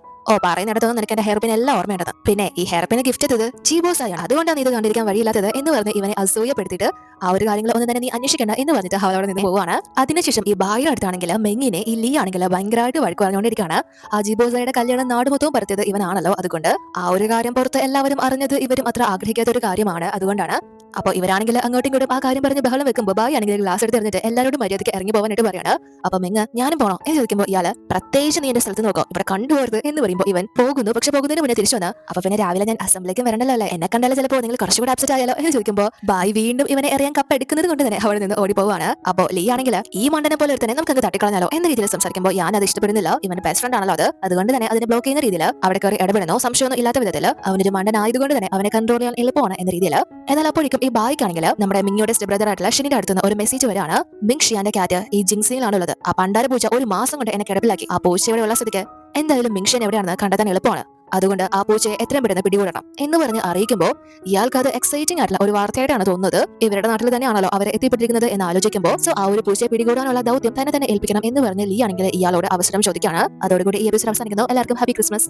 പറയുന്നിടത്തൊന്നും നിനക്ക് എന്റെ ഹെയർ പിൻ എല്ലാം ഓർമ്മയുണ്ടത്, പിന്നെ ഈ ഹെയർ പിന് ഗിഫ്റ്റ് ചെയ്തത് ചീബോസായാണ്, അതുകൊണ്ടാണ് ഇത് കണ്ടിരിക്കാൻ വഴിയില്ലാത്തത് എന്ന് പറഞ്ഞ് ഇവനെ അസൂയപ്പെടുത്തിയിട്ട് ആ ഒരു കാര്യങ്ങൾ ഒന്നും തന്നെ നീ അന്വേഷിക്കേണ്ട എന്ന് പറഞ്ഞിട്ട് അവളവിടെ നിന്ന് പോവാണ്. അതിനുശേഷം ഈ ബായി അടുത്താണെങ്കിൽ മെങ്ങിനെ ഈ ലീ ആണെങ്കിൽ ഭയങ്കരമായിട്ട് വഴക്ക് പറഞ്ഞുകൊണ്ടിരിക്കുകയാണ്. ആ ജിബോസയുടെ കല്യാണം നാട് മൊത്തവും പരത്തിയത് ഇവനാണല്ലോ, അതുകൊണ്ട് ആ ഒരു കാര്യം പുറത്ത് എല്ലാവരും അറിഞ്ഞത് ഇവരും അത്ര ആഗ്രഹിക്കാത്ത ഒരു കാര്യമാണ്. അതുകൊണ്ടാണ് അപ്പൊ ഇവരാണെങ്കിൽ അങ്ങോട്ടും ഇങ്ങോട്ടും ആ കാര്യം പറഞ്ഞ് ബഹളം വെക്കുമ്പോൾ ബായി ആണെങ്കിൽ ഗ്ലാസ് എടുത്ത് എറിഞ്ഞിട്ട് എല്ലാവരോടും മര്യാദയ്ക്ക് ഇറങ്ങി പോകാനായിട്ട് പറയാണ്. അപ്പൊ മെങ്ങ് ഞാനും പോണോ എന്ന് ചോദിക്കുമ്പോൾ ഇയാള് പ്രത്യേകിച്ച് നീ എന്റെ സ്ഥലത്ത് നോക്കോ, ഇവിടെ കണ്ടുപോകരുത് എന്ന് പറയുമ്പോൾ ഇവൻ പോകുന്നു. പക്ഷെ പോകുന്നതിന് മുന്നേ തിരിച്ചു വന്ന് അപ്പൊ പിന്നെ രാവിലെ ഞാൻ അസംബ്ലിക്ക് വരണ്ടല്ലോ അല്ലേ, എന്നെ കണ്ടാലും ചിലപ്പോൾ നിങ്ങൾ കുറച്ചുകൂടെ അപ്സെറ്റ് ആയാലോ എന്ന് ചോദിക്കുമ്പോൾ ബായി വീണ്ടും ഇവനെ എറിയാൻ കപ്പ് എടുക്കുന്നത് കൊണ്ട് തന്നെ അവിടെ നിന്ന് ഓടി പോവാണ്. അപ്പോൾ ലീ ആണെങ്കിൽ ഈ മണ്ടനെ പോലെ തന്നെ നമുക്ക് അങ്ങ് തട്ടിക്കളഞ്ഞാലോ എന്ന രീതിയിൽ സംസാരിക്കുമ്പോൾ ഞാൻ അത് ഇഷ്ടപ്പെടുന്നില്ല, ഇവന്റെ ബെസ്റ്റ് ഫ്രണ്ട് ആണല്ലോ അതുകൊണ്ട് തന്നെ അതിനെ ബ്ലോക്ക് ചെയ്യുന്ന രീതിയിൽ അവിടെ കയറി ഇടപെടുന്നു. സംശയമൊന്നും ഇല്ലാത്ത വിധത്തിൽ അവനൊരു മണ്ടനായതുകൊണ്ട് തന്നെ അവനെ കൺട്രോൾ ചെയ്യാൻ എളുപ്പമാണ് എന്ന രീതിയിൽ. എന്നാൽ അപ്പോഴേക്കും ഈ ബായിക്കാണെങ്കിൽ നമ്മുടെ മിങ്ങിയുടെ സ്റ്റെപ്പ് ബ്രദർ ആയിട്ടുള്ള ഷിനിന്റെ അടുത്തുനിന്ന് ഒരു മെസ്സേജ് വരാണ്. മിങ് ഷിയാന്റെ കാറ്റ് ഈ ജിങ്സിയിലാണുള്ളത്, ആ പണ്ടാര പൂച്ച ഒരു മാസം കൊണ്ട് എന്നെ കിടപ്പിലാക്കി, ആ പൂച്ച ഇവിടെ ഉള്ള സ്ഥിതിക്ക് എന്തായാലും മിങ് ഷിയൻ എവിടെയാണെന്ന് കണ്ടെത്താൻ എളുപ്പമാണ്, അതുകൊണ്ട് ആ പൂച്ചയെ എത്രയും പെട്ടെന്ന് പിടികൂടണം എന്ന് പറഞ്ഞ് അറിയിക്കുമ്പോൾ ഇയാൾക്ക് അത് എക്സൈറ്റിംഗ് ആയിട്ടുള്ള ഒരു വാർത്തയായിട്ടാണ് തോന്നുന്നത്. ഇവരുടെ നാട്ടിൽ തന്നെയാണല്ലോ അവരെ എത്തിപ്പെട്ടിരിക്കുന്നത് എന്ന് ആലോചിക്കുമ്പോൾ സോ ആ ഒരു പൂച്ചയെ പിടികൂടാനുള്ള ദൗത്യം തന്നെ ഏൽപ്പിക്കണം എന്ന് പറഞ്ഞ് ലീ ആണെങ്കിൽ ഇയാളോട് അവസരം ചോദിക്കുകയാണ്. അതോടുകൂടി ഈ എപ്പിസോഡ് അവസാനിക്കുന്നു. എല്ലാവർക്കും ഹാപ്പി ക്രിസ്മസ്.